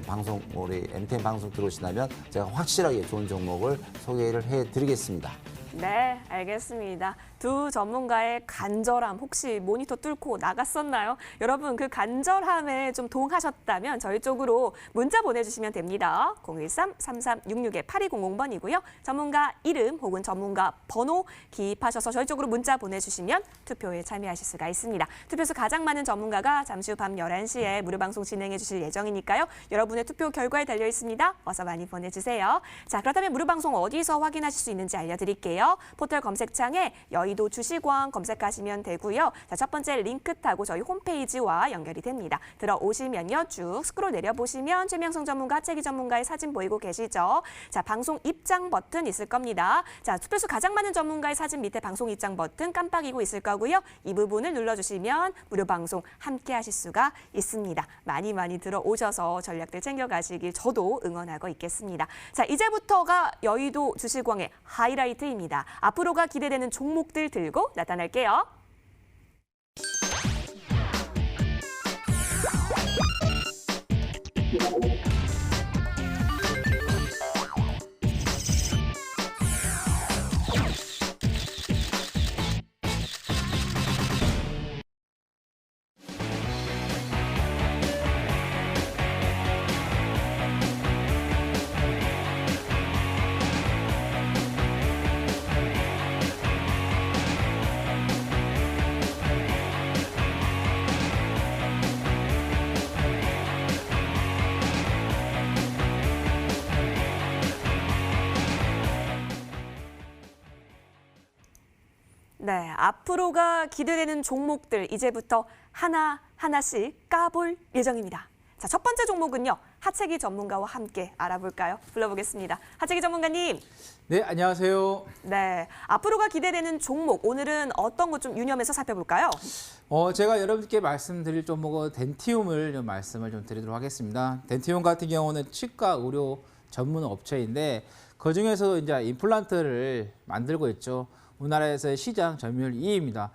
Speaker 2: 방송 우리 MTN 방송 들어오신다면 제가 확실하게 좋은 종목을 소개를 해드리겠습니다.
Speaker 1: 네, 알겠습니다. 두 전문가의 간절함 혹시 모니터 뚫고 나갔었나요? 여러분 그 간절함에 좀 동하셨다면 저희 쪽으로 문자 보내주시면 됩니다. 013-3366-8200번이고요. 전문가 이름 혹은 전문가 번호 기입하셔서 저희 쪽으로 문자 보내주시면 투표에 참여하실 수가 있습니다. 투표수 가장 많은 전문가가 잠시 후 밤 11시에 무료 방송 진행해 주실 예정이니까요. 여러분의 투표 결과에 달려 있습니다. 어서 많이 보내주세요. 자, 그렇다면 무료 방송 어디서 확인하실 수 있는지 알려드릴게요. 있는데요. 포털 검색창에 여의도 주시광 검색하시면 되고요. 자, 첫 번째 링크 타고 저희 홈페이지와 연결이 됩니다. 들어오시면요. 쭉 스크롤 내려보시면 최명성 전문가, 하채기 전문가의 사진 보이고 계시죠? 자, 방송 입장 버튼 있을 겁니다. 자, 투표수 가장 많은 전문가의 사진 밑에 방송 입장 버튼 깜빡이고 있을 거고요. 이 부분을 눌러주시면 무료 방송 함께 하실 수가 있습니다. 많이 들어오셔서 전략들 챙겨가시길 저도 응원하고 있겠습니다. 자, 이제부터가 여의도 주시광의 하이라이트입니다. 앞으로가 기대되는 종목들 들고 나타날게요. 네, 앞으로가 기대되는 종목들 이제부터 하나하나씩 까볼 예정입니다. 자, 첫 번째 종목은요. 하채기 전문가와 함께 알아볼까요? 불러보겠습니다. 하채기 전문가님.
Speaker 3: 네, 안녕하세요.
Speaker 1: 네, 앞으로가 기대되는 종목 오늘은 어떤 것 좀 유념해서 살펴볼까요?
Speaker 3: 제가 여러분께 말씀드릴 종목은 덴티움을 좀 말씀을 좀 드리도록 하겠습니다. 덴티움 같은 경우는 치과 의료 전문 업체인데 그 중에서도 이제 임플란트를 만들고 있죠. 우리나라에서의 시장 점유율 2위입니다.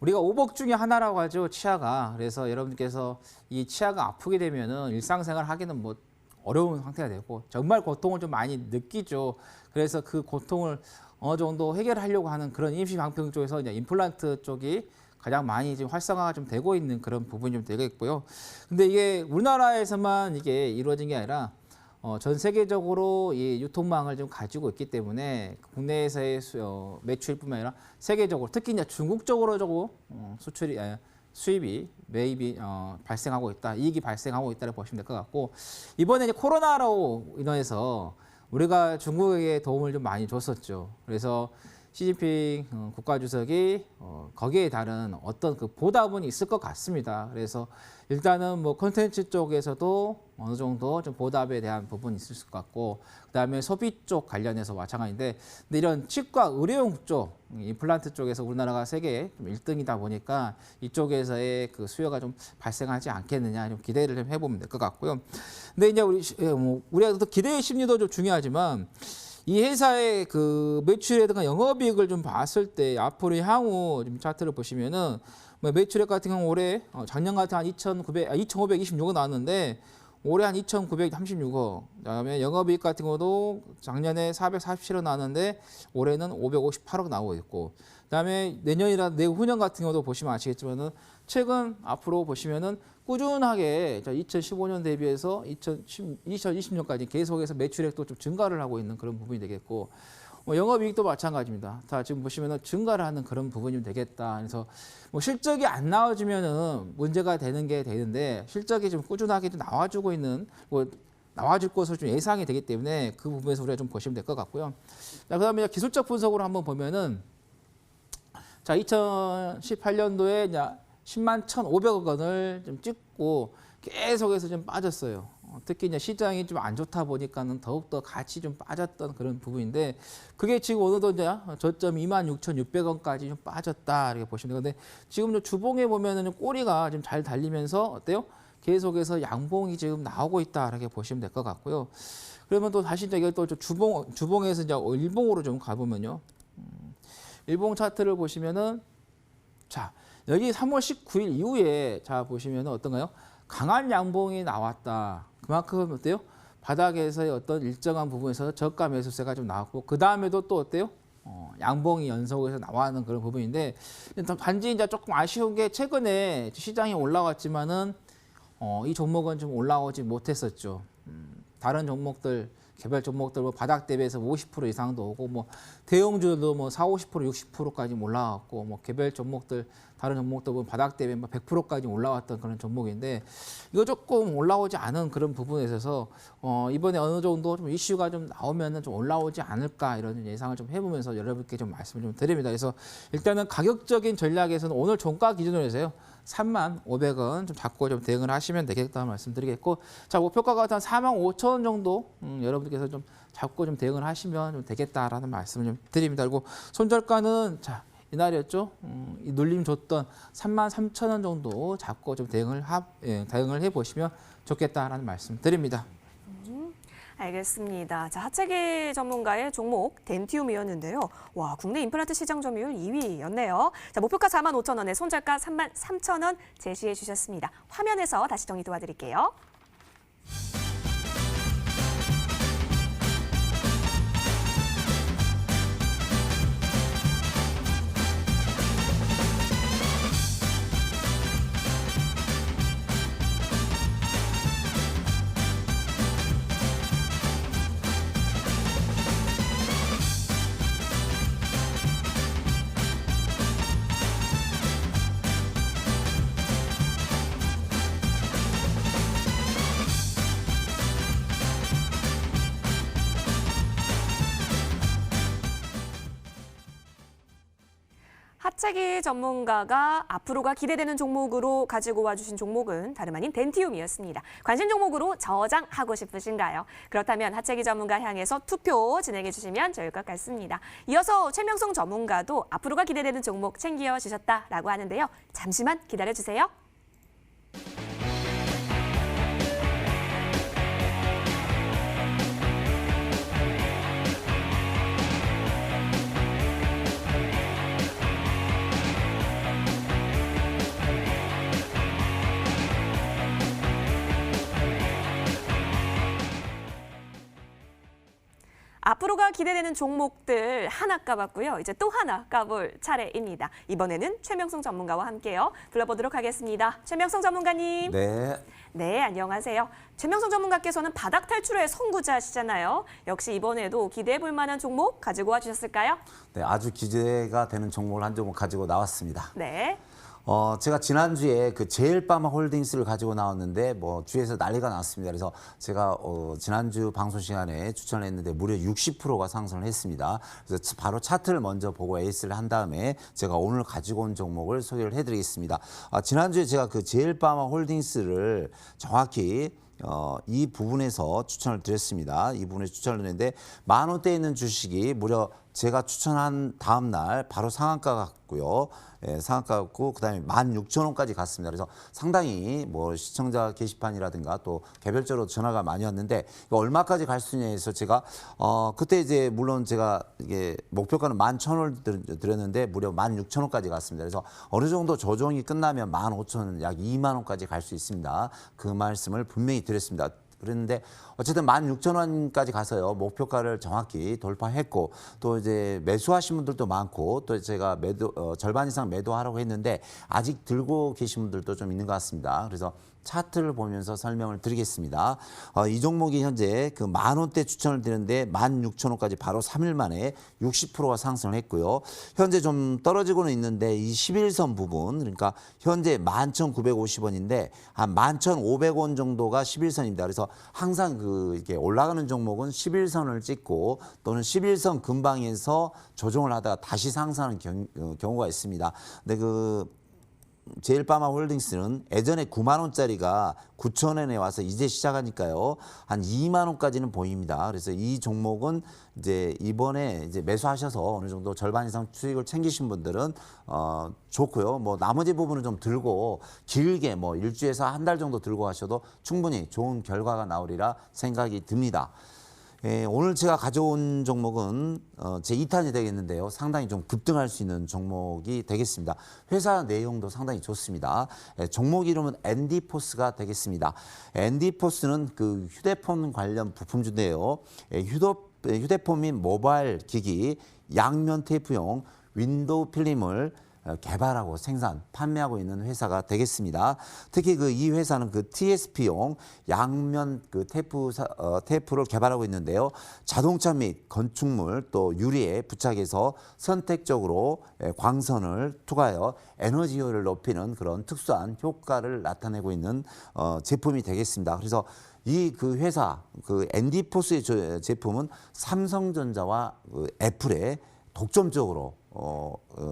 Speaker 3: 우리가 오복 중에 하나라고 하죠, 치아가. 그래서 여러분께서 이 치아가 아프게 되면은 일상생활 하기는 뭐 어려운 상태가 되고 정말 고통을 좀 많이 느끼죠. 그래서 그 고통을 어느 정도 해결하려고 하는 그런 임시방편 쪽에서 이제 임플란트 쪽이 가장 많이 지금 활성화가 좀 되고 있는 그런 부분이 좀 되겠고요. 근데 이게 우리나라에서만 이게 이루어진 게 아니라 전 세계적으로 이 유통망을 좀 가지고 있기 때문에 국내에서의 매출뿐만 아니라 세계적으로 특히 이제 중국 쪽으로 조금 수입이 매입이 발생하고 있다, 이익이 발생하고 있다고 보시면 될 것 같고 이번에 이제 코로나로 인해서 우리가 중국에게 도움을 좀 많이 줬었죠. 그래서 시진핑 국가주석이 거기에 따른 어떤 그 보답은 있을 것 같습니다. 그래서 일단은 뭐 콘텐츠 쪽에서도 어느 정도 좀 보답에 대한 부분이 있을 것 같고 그다음에 소비 쪽 관련해서 마찬가지인데 근데 이런 치과 의료용 쪽 임플란트 쪽에서 우리나라가 세계 좀 1등이다 보니까 이쪽에서의 그 수요가 좀 발생하지 않겠느냐 좀 기대를 좀 해보면 될 것 같고요. 근데 이제 우리가 또 기대의 심리도 좀 중요하지만 이 회사의 그 매출이라든가 영업이익을 좀 봤을 때 앞으로 향후 좀 차트를 보시면은 매출액 같은 경우 올해 작년 같은 한 2,526억 나왔는데 올해 한 2,936억. 그다음에 영업이익 같은 경우도 작년에 447억 나왔는데 올해는 558억 나오고 있고. 그다음에 내년이나 내후년 같은 경우도 보시면 아시겠지만은 최근 앞으로 보시면은 꾸준하게 2015년 대비해서 2020년까지 계속해서 매출액도 좀 증가를 하고 있는 그런 부분이 되겠고 영업이익도 마찬가지입니다. 다 지금 보시면은 증가를 하는 그런 부분이 되겠다. 그래서 뭐 실적이 안 나와주면은 문제가 되는 게 되는데 실적이 좀 꾸준하게 좀 나와주고 있는 나와줄 것으로 좀 예상이 되기 때문에 그 부분에서 우리가 좀 보시면 될 것 같고요. 자, 그다음에 기술적 분석으로 한번 보면은 자 2018년도에 이제 10만 1,500억 원을 좀 찍고 계속해서 좀 빠졌어요. 특히 이제 시장이 좀 안 좋다 보니까는 더욱더 같이 좀 빠졌던 그런 부분인데 그게 지금 어느덧 이제 저점 26,600원까지 좀 빠졌다 이렇게 보시면 되는데 지금 주봉에 보면은 꼬리가 좀 잘 달리면서 어때요? 계속해서 양봉이 지금 나오고 있다 이렇게 보시면 될 것 같고요. 그러면 또 다시 이제 또 주봉에서 이제 일봉으로 좀 가보면요. 일봉 차트를 보시면은 자 여기 3월 19일 이후에 자 보시면은 어떤가요? 강한 양봉이 나왔다. 그만큼 어때요? 바닥에서의 어떤 일정한 부분에서 저가 매수세가 좀 나왔고 그 다음에도 또 어때요? 양봉이 연속해서 나와는 그런 부분인데 단지 이제 조금 아쉬운 게 최근에 시장이 올라왔지만은 이 종목은 좀 올라오지 못했었죠. 다른 종목들 개별 종목들 뭐 바닥 대비해서 50% 이상도 오고 뭐 대형주도 뭐 40, 50%까지 올라왔고 뭐 개별 종목들 다른 종목도 보면 바닥 대비 100%까지 올라왔던 그런 종목인데 이거 조금 올라오지 않은 그런 부분에 있어서 이번에 어느 정도 좀 이슈가 좀 나오면은 좀 올라오지 않을까 이런 예상을 좀 해보면서 여러분께 좀 말씀을 좀 드립니다. 그래서 일단은 가격적인 전략에서는 오늘 종가 기준으로 해서요. 35,500원 좀 잡고 좀 대응을 하시면 되겠다는 말씀드리겠고, 자 목표가가 한 45,000원 정도 여러분께서 좀 잡고 좀 대응을 하시면 좀 되겠다라는 말씀을 좀 드립니다. 그리고 손절가는 자 이날이었죠. 이 눌림 줬던 33,000원 정도 잡고 좀 대응을 해 보시면 좋겠다라는 말씀 드립니다.
Speaker 1: 알겠습니다. 자, 하체기 전문가의 종목 덴티움이었는데요. 와, 국내 임플란트 시장 점유율 2위였네요. 자, 목표가 45,000원에 손절가 33,000원 제시해 주셨습니다. 화면에서 다시 정리 도와드릴게요. 하체기 전문가가 앞으로가 기대되는 종목으로 가지고 와주신 종목은 다름 아닌 덴티움이었습니다. 관심 종목으로 저장하고 싶으신가요? 그렇다면 하체기 전문가 향해서 투표 진행해 주시면 좋을 것 같습니다. 이어서 최명성 전문가도 앞으로가 기대되는 종목 챙겨주셨다라고 하는데요. 잠시만 기다려주세요. 앞으로가 기대되는 종목들 하나 까봤고요. 이제 또 하나 까볼 차례입니다. 이번에는 최명성 전문가와 함께요. 불러보도록 하겠습니다. 최명성 전문가님.
Speaker 2: 네.
Speaker 1: 네, 안녕하세요. 최명성 전문가께서는 바닥 탈출의 선구자시잖아요. 역시 이번에도 기대해 볼 만한 종목 가지고 와주셨을까요?
Speaker 2: 네, 아주 기대가 되는 종목을 한 종목 가지고 나왔습니다.
Speaker 1: 네.
Speaker 2: 제가 지난주에 그 제일바마 홀딩스를 가지고 나왔는데 뭐 주에서 난리가 났습니다. 그래서 제가 지난주 방송 시간에 추천을 했는데 무려 60%가 상승을 했습니다. 그래서 바로 차트를 먼저 보고 에이스를 한 다음에 제가 오늘 가지고 온 종목을 소개를 해드리겠습니다. 지난주에 제가 그 제일바마 홀딩스를 정확히 이 부분에서 추천을 드렸습니다. 이 부분에 추천을 드렸는데 10,000원대에 있는 주식이 무려 제가 추천한 다음 날 바로 상한가 갔고요. 예, 상한가 갔고 그다음에 16,000원까지 갔습니다. 그래서 상당히 뭐 시청자 게시판이라든가 또 개별적으로 전화가 많이 왔는데 이거 얼마까지 갈 수 있냐 해서 제가 그때 이제 물론 제가 이게 목표가는 11,000원을 드렸는데 무려 16,000원까지 갔습니다. 그래서 어느 정도 조정이 끝나면 15,000원 약 2만 원까지 갈 수 있습니다. 그 말씀을 분명히 드렸습니다. 그랬는데 어쨌든 16,000원까지 가서요. 목표가를 정확히 돌파했고 또 이제 매수하신 분들도 많고 또 제가 절반 이상 매도하라고 했는데 아직 들고 계신 분들도 좀 있는 것 같습니다. 그래서 차트를 보면서 설명을 드리겠습니다. 이 종목이 현재 그 10,000원대 추천을 드렸는데 16,000원까지 바로 3일 만에 60%가 상승을 했고요. 현재 좀 떨어지고는 있는데 이 11선 부분 그러니까 현재 11,950원인데 한 11,500원 정도가 11선입니다. 그래서 항상 이렇게 올라가는 종목은 11선을 찍고 또는 11선 근방에서 조정을 하다가 다시 상승하는 경우가 있습니다. 근데 제일바마 홀딩스는 예전에 9만 원짜리가 9,000원에 와서 이제 시작하니까요. 한 2만 원까지는 보입니다. 그래서 이 종목은 이제 이번에 이제 매수하셔서 어느 정도 절반 이상 수익을 챙기신 분들은 좋고요. 뭐 나머지 부분은 좀 들고 길게 뭐 일주에서 한 달 정도 들고 하셔도 충분히 좋은 결과가 나오리라 생각이 듭니다. 예, 오늘 제가 가져온 종목은 제 2탄이 되겠는데요. 상당히 좀 급등할 수 있는 종목이 되겠습니다. 회사 내용도 상당히 좋습니다. 예, 종목 이름은 엔디포스가 되겠습니다. 엔디포스는 그 휴대폰 관련 부품주인데요. 예, 휴대폰 및 모바일 기기, 양면 테이프용 윈도우 필름을 개발하고 생산, 판매하고 있는 회사가 되겠습니다. 특히 이 회사는 TSP용 양면 테이프를 개발하고 있는데요. 자동차 및 건축물 또 유리에 부착해서 선택적으로 광선을 투과하여 에너지 효율을 높이는 그런 특수한 효과를 나타내고 있는 제품이 되겠습니다. 그래서 이 회사 ND포스의 제품은 삼성전자와 애플에 독점적으로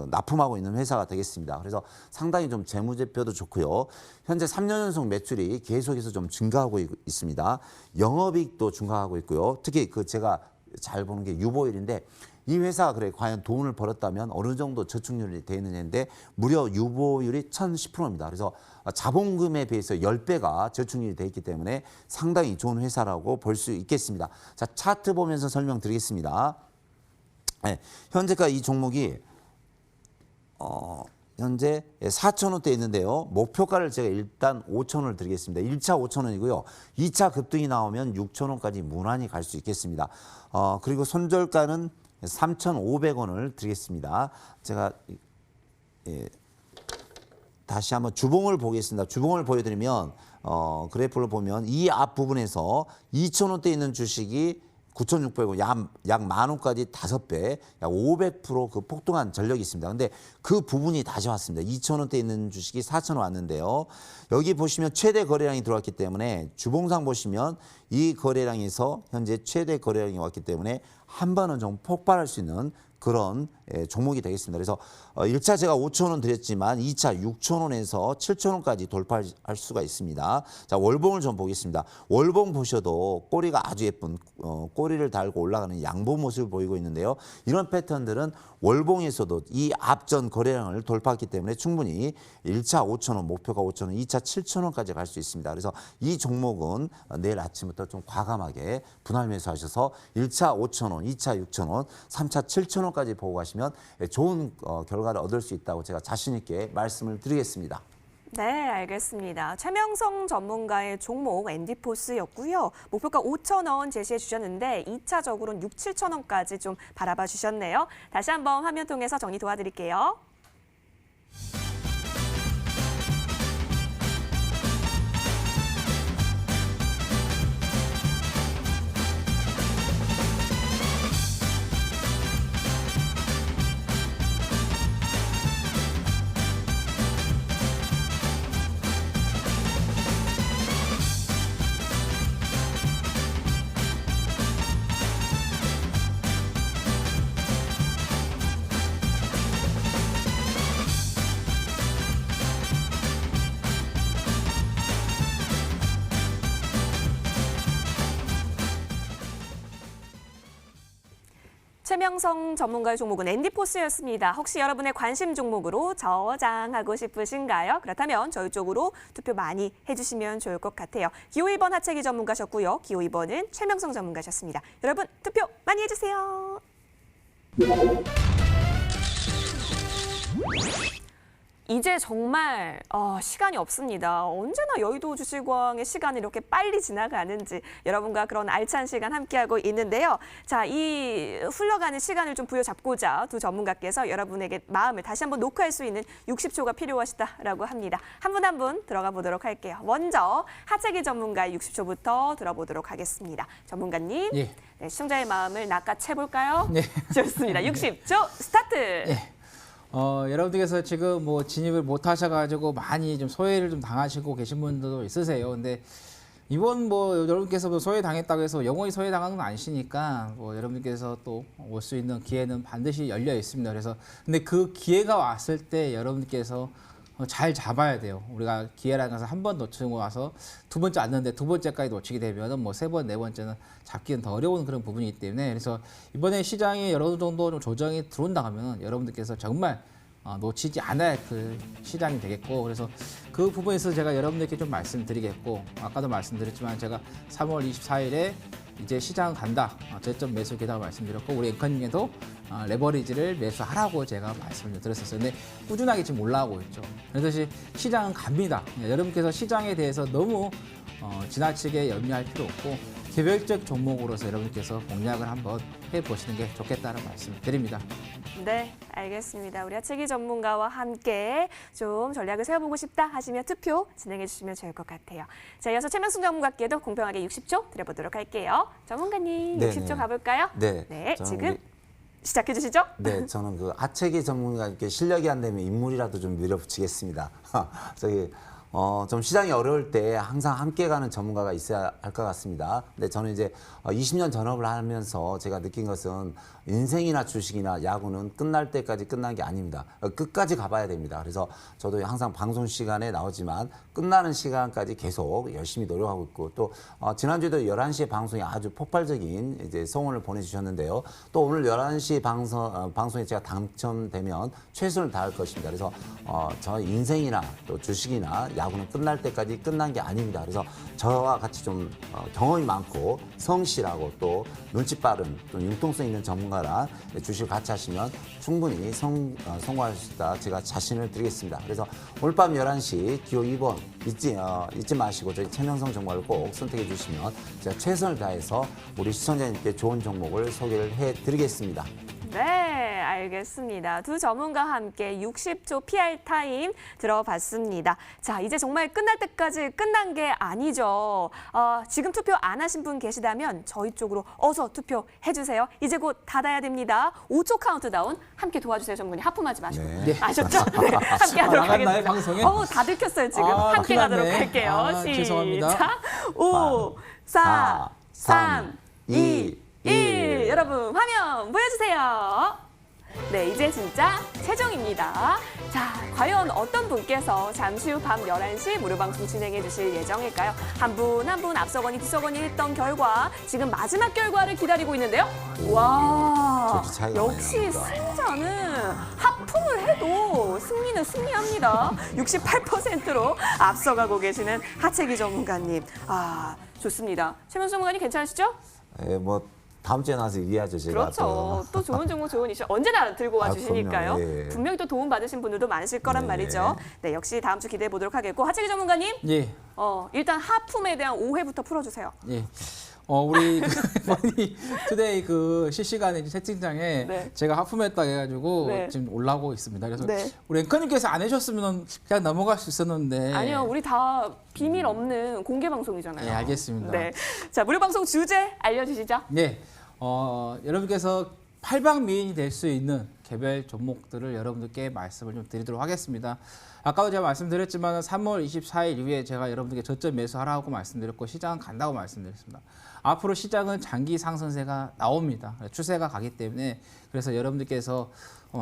Speaker 2: 납품하고 있는 회사가 되겠습니다. 그래서 상당히 좀 재무제표도 좋고요. 현재 3년 연속 매출이 계속해서 좀 증가하고 있습니다. 영업이익도 증가하고 있고요. 특히 제가 잘 보는 게 유보율인데 이 회사가 과연 돈을 벌었다면 어느 정도 저축률이 되어 있느냐인데 무려 유보율이 1010%입니다. 그래서 자본금에 비해서 10배가 저축률이 되어 있기 때문에 상당히 좋은 회사라고 볼 수 있겠습니다. 자, 차트 보면서 설명드리겠습니다. 네, 현재가 이 종목이 현재 4,000원대에 있는데요. 목표가를 제가 일단 5,000원을 드리겠습니다. 1차 5,000원이고요. 2차 급등이 나오면 6,000원까지 무난히 갈 수 있겠습니다. 그리고 손절가는 3,500원을 드리겠습니다. 제가 다시 한번 주봉을 보겠습니다. 주봉을 보여드리면 그래프를 보면 이 앞부분에서 2,000원대 있는 주식이 9,600원, 약 10,000원까지 5배, 약 500% 폭등한 전력이 있습니다. 근데 그 부분이 다시 왔습니다. 2,000원대 있는 주식이 4,000원 왔는데요. 여기 보시면 최대 거래량이 들어왔기 때문에 주봉상 보시면 이 거래량에서 현재 최대 거래량이 왔기 때문에 한 번은 좀 폭발할 수 있는 그런 종목이 되겠습니다. 그래서 1차 제가 5,000원 드렸지만 2차 6,000원에서 7,000원까지 돌파할 수가 있습니다. 자, 월봉을 좀 보겠습니다. 월봉 보셔도 꼬리가 아주 예쁜 꼬리를 달고 올라가는 양봉 모습을 보이고 있는데요. 이런 패턴들은 월봉에서도 이 앞전 거래량을 돌파했기 때문에 충분히 1차 5,000원, 목표가 5,000원, 2차 7,000원까지 갈 수 있습니다. 그래서 이 종목은 내일 아침부터 좀 과감하게 분할 매수하셔서 1차 5,000원, 2차 6,000원, 3차 7,000원까지 보고 가시면 좋은 결과를 얻을 수 있다고 제가 자신 있게 말씀을 드리겠습니다.
Speaker 1: 네, 알겠습니다. 최명성 전문가의 종목 ND포스였고요. 목표가 5,000원 제시해 주셨는데 2차적으로는 6, 7,000원까지 좀 바라봐 주셨네요. 다시 한번 화면 통해서 정리 도와드릴게요. 최명성 전문가의 종목은 ND포스였습니다. 혹시 여러분의 관심 종목으로 저장하고 싶으신가요? 그렇다면 저희 쪽으로 투표 많이 해주시면 좋을 것 같아요. 기호 1번 하채기 전문가셨고요. 기호 2번은 최명성 전문가셨습니다. 여러분 투표 많이 해주세요. 이제 정말 시간이 없습니다. 언제나 여의도 주식왕의 시간이 이렇게 빨리 지나가는지 여러분과 그런 알찬 시간 함께하고 있는데요. 자, 이 흘러가는 시간을 좀 부여잡고자 두 전문가께서 여러분에게 마음을 다시 한번 녹화할 수 있는 60초가 필요하시다라고 합니다. 한 분 한 분 들어가 보도록 할게요. 먼저 하채기 전문가의 60초부터 들어보도록 하겠습니다. 전문가님,
Speaker 3: 예.
Speaker 1: 네, 시청자의 마음을 낚아채볼까요?
Speaker 3: 네.
Speaker 1: 좋습니다. 60초 스타트!
Speaker 3: 예. 여러분들께서 지금 뭐 진입을 못 하셔가지고 많이 좀 소외를 좀 당하시고 계신 분들도 있으세요. 근데 이번 뭐 여러분께서 뭐 소외 당했다고 해서 영원히 소외 당하는 건 아니시니까 뭐 여러분께서 또 올 수 있는 기회는 반드시 열려 있습니다. 그래서 근데 그 기회가 왔을 때 여러분께서 잘 잡아야 돼요. 우리가 기회라는 것을 한 번 놓치고 와서 두 번째 왔는데 두 번째까지 놓치게 되면은 뭐 세 번, 네 번째는 잡기는 더 어려운 그런 부분이기 때문에 그래서 이번에 시장이 여러 정도 좀 조정이 들어온다 하면 여러분들께서 정말 놓치지 않아야 그 시장이 되겠고 그래서 그 부분에서 제가 여러분들께 좀 말씀드리겠고 아까도 말씀드렸지만 제가 3월 24일에 이제 시장 간다 저점 매수 계단 말씀드렸고 우리 앵커님께도 레버리지를 매수하라고 제가 말씀을 드렸었어요. 근데 꾸준하게 지금 올라오고 있죠. 그래서 시장은 갑니다. 여러분께서 시장에 대해서 너무 지나치게 염려할 필요 없고 개별적 종목으로서 여러분께서 공략을 한번 해보시는 게 좋겠다는 말씀을 드립니다.
Speaker 1: 네, 알겠습니다. 우리 하체기 전문가와 함께 좀 전략을 세워보고 싶다 하시면 투표 진행해 주시면 좋을 것 같아요. 자, 이어서 최명순 전문가께도 공평하게 60초 드려보도록 할게요. 전문가님,
Speaker 2: 네,
Speaker 1: 60초
Speaker 2: 네.
Speaker 1: 가볼까요?
Speaker 2: 네, 저는
Speaker 1: 지금
Speaker 2: 우리-
Speaker 1: 시작해 주시죠.
Speaker 2: 네, 저는 그 하체기 전문가님께 실력이 안 되면 인물이라도 좀 밀어붙이겠습니다. 좀 시장이 어려울 때 항상 함께 가는 전문가가 있어야 할 것 같습니다. 근데 저는 이제 20년 전업을 하면서 제가 느낀 것은 인생이나 주식이나 야구는 끝날 때까지 끝난 게 아닙니다. 끝까지 가봐야 됩니다. 그래서 저도 항상 방송 시간에 나오지만 끝나는 시간까지 계속 열심히 노력하고 있고 또 지난주에도 11시에 방송이 아주 폭발적인 이제 성원을 보내주셨는데요. 또 오늘 11시 방송에 제가 당첨되면 최선을 다할 것입니다. 그래서 저 인생이나 또 주식이나 야구는 끝날 때까지 끝난 게 아닙니다. 그래서 저와 같이 좀 경험이 많고 성실하고 또 눈치 빠른 또 융통성 있는 전문가랑 주식을 같이 하시면 충분히 성공할 수 있다. 제가 자신을 드리겠습니다. 그래서 오늘 밤 11시 기호 2번 잊지 마시고 저희 최명성 전문가를 꼭 선택해 주시면 제가 최선을 다해서 우리 시청자님께 좋은 종목을 소개를 해드리겠습니다.
Speaker 1: 네, 알겠습니다. 두 전문가와 함께 60초 PR 타임 들어봤습니다. 자, 이제 정말 끝날 때까지 끝난 게 아니죠. 지금 투표 안 하신 분 계시다면 저희 쪽으로 어서 투표해 주세요. 이제 곧 닫아야 됩니다. 5초 카운트다운 함께 도와주세요, 전문가님. 하품하지 마시고.
Speaker 2: 네.
Speaker 1: 아셨죠? 네, 함께 하도록
Speaker 3: 나갔나요,
Speaker 1: 하겠습니다.
Speaker 3: 방송에?
Speaker 1: 다 들켰어요, 지금. 함께
Speaker 3: 큰일
Speaker 1: 가도록
Speaker 3: 났네.
Speaker 1: 할게요.
Speaker 3: 죄송합니다.
Speaker 1: 시작. 5, 4, 3, 2, 1. 여러분 화면 보여주세요. 네, 이제 진짜 최종입니다. 자, 과연 어떤 분께서 잠시 후 밤 11시 무료 방송 진행해 주실 예정일까요? 한 분 한 분 앞서거니 뒤서거니 했던 결과 지금 마지막 결과를 기다리고 있는데요. 와,
Speaker 2: 저렇게 차이가 많이
Speaker 1: 역시
Speaker 2: 납니다.
Speaker 1: 승자는 하품을 해도 승리는 승리합니다. 68%로 앞서가고 계시는 하체기 전문가님. 좋습니다. 최명수 전문가님 괜찮으시죠?
Speaker 2: 다음 주에 나와서 얘기하죠, 제가.
Speaker 1: 그렇죠. 또 좋은 정보, 좋은 이슈 언제나 들고 와주시니까요.
Speaker 2: 그럼요. 예.
Speaker 1: 분명히 또 도움 받으신 분들도 많으실 거란
Speaker 2: 네.
Speaker 1: 말이죠. 네, 역시 다음 주 기대해 보도록 하겠고 하체기 전문가님,
Speaker 3: 예.
Speaker 1: 일단 하품에 대한 오해부터 풀어주세요.
Speaker 3: 예. 우리 머니 투데이 그 실시간에 이제 채팅창에
Speaker 1: 네.
Speaker 3: 제가 하품했다 해가지고
Speaker 1: 네.
Speaker 3: 지금 올라오고 있습니다. 그래서
Speaker 1: 네.
Speaker 3: 우리 앵커님께서 안 해주셨으면 그냥 넘어갈 수 있었는데.
Speaker 1: 아니요, 우리 다 비밀 없는 공개 방송이잖아요.
Speaker 3: 네, 알겠습니다.
Speaker 1: 네, 자 무료 방송 주제 알려주시죠.
Speaker 3: 네. 여러분께서 팔방미인이 될 수 있는 개별 종목들을 여러분들께 말씀을 좀 드리도록 하겠습니다. 아까도 제가 말씀드렸지만 3월 24일 이후에 제가 여러분들께 저점 매수하라고 말씀드렸고 시장은 간다고 말씀드렸습니다. 앞으로 시장은 장기 상승세가 나옵니다. 추세가 가기 때문에 그래서 여러분들께서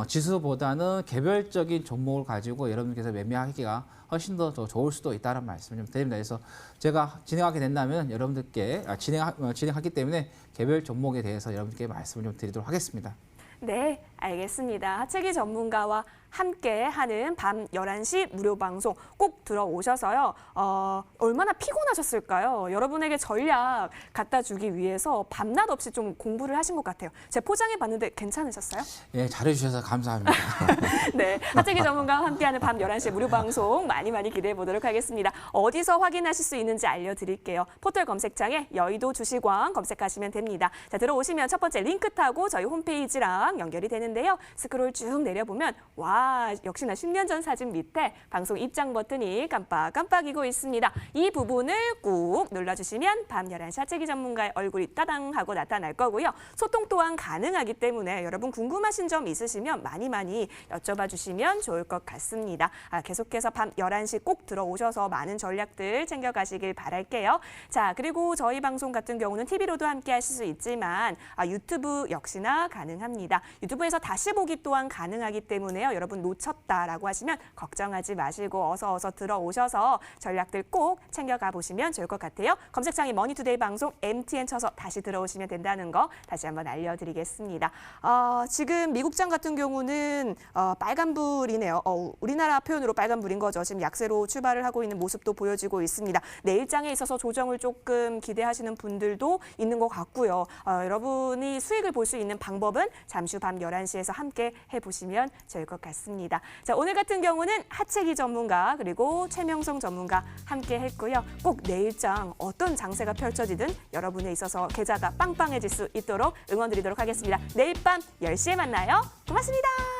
Speaker 3: 지수보다는 개별적인 종목을 가지고 여러분들께서 매매하기가 훨씬 더 좋을 수도 있다는 말씀을 좀 드립니다. 그래서 제가 진행하게 된다면 여러분들께 진행하기 때문에 개별 종목에 대해서 여러분들께 말씀을 좀 드리도록 하겠습니다.
Speaker 1: 네, 알겠습니다. 하체기 전문가와 함께 하는 밤 11시 무료 방송 꼭 들어오셔서요. 얼마나 피곤하셨을까요? 여러분에게 전략 갖다 주기 위해서 밤낮 없이 좀 공부를 하신 것 같아요. 제가 포장해 봤는데 괜찮으셨어요?
Speaker 3: 예, 잘해주셔서 감사합니다.
Speaker 1: 네, 하체기 전문가와 함께하는 밤 11시 무료 방송 많이 기대해 보도록 하겠습니다. 어디서 확인하실 수 있는지 알려드릴게요. 포털 검색창에 여의도 주식왕 검색하시면 됩니다. 자, 들어오시면 첫 번째 링크 타고 저희 홈페이지랑 연결이 되는데요. 스크롤 쭉 내려보면 와, 역시나 10년 전 사진 밑에 방송 입장 버튼이 깜빡깜빡이고 있습니다. 이 부분을 꾹 눌러주시면 밤 11시 하체기 전문가의 얼굴이 따당 하고 나타날 거고요. 소통 또한 가능하기 때문에 여러분 궁금하신 점 있으시면 많이 여쭤봐 주시면 좋을 것 같습니다. 계속해서 밤 11시 꼭 들어오셔서 많은 전략들 챙겨가시길 바랄게요. 자, 그리고 저희 방송 같은 경우는 TV로도 함께 하실 수 있지만 유튜브 역시나 가능합니다. 유튜브에서 다시 보기 또한 가능하기 때문에요. 여러분 놓쳤다라고 하시면 걱정하지 마시고 어서 들어오셔서 전략들 꼭 챙겨가 보시면 좋을 것 같아요. 검색창에 머니투데이 방송 MTN 쳐서 다시 들어오시면 된다는 거 다시 한번 알려드리겠습니다. 지금 미국장 같은 경우는 빨간불이네요. 우리나라 표현으로 빨간불인 거죠. 지금 약세로 출발을 하고 있는 모습도 보여지고 있습니다. 내일장에 있어서 조정을 조금 기대하시는 분들도 있는 것 같고요. 여러분이 수익을 볼 수 있는 방법은 잠시 후 밤 11시 전시에서 함께 해보시면 좋을 것 같습니다. 자, 오늘 같은 경우는 하채기 전문가 그리고 최명성 전문가 함께 했고요. 꼭 내일장 어떤 장세가 펼쳐지든 여러분에 있어서 계좌가 빵빵해질 수 있도록 응원드리도록 하겠습니다. 내일 밤 10시에 만나요. 고맙습니다.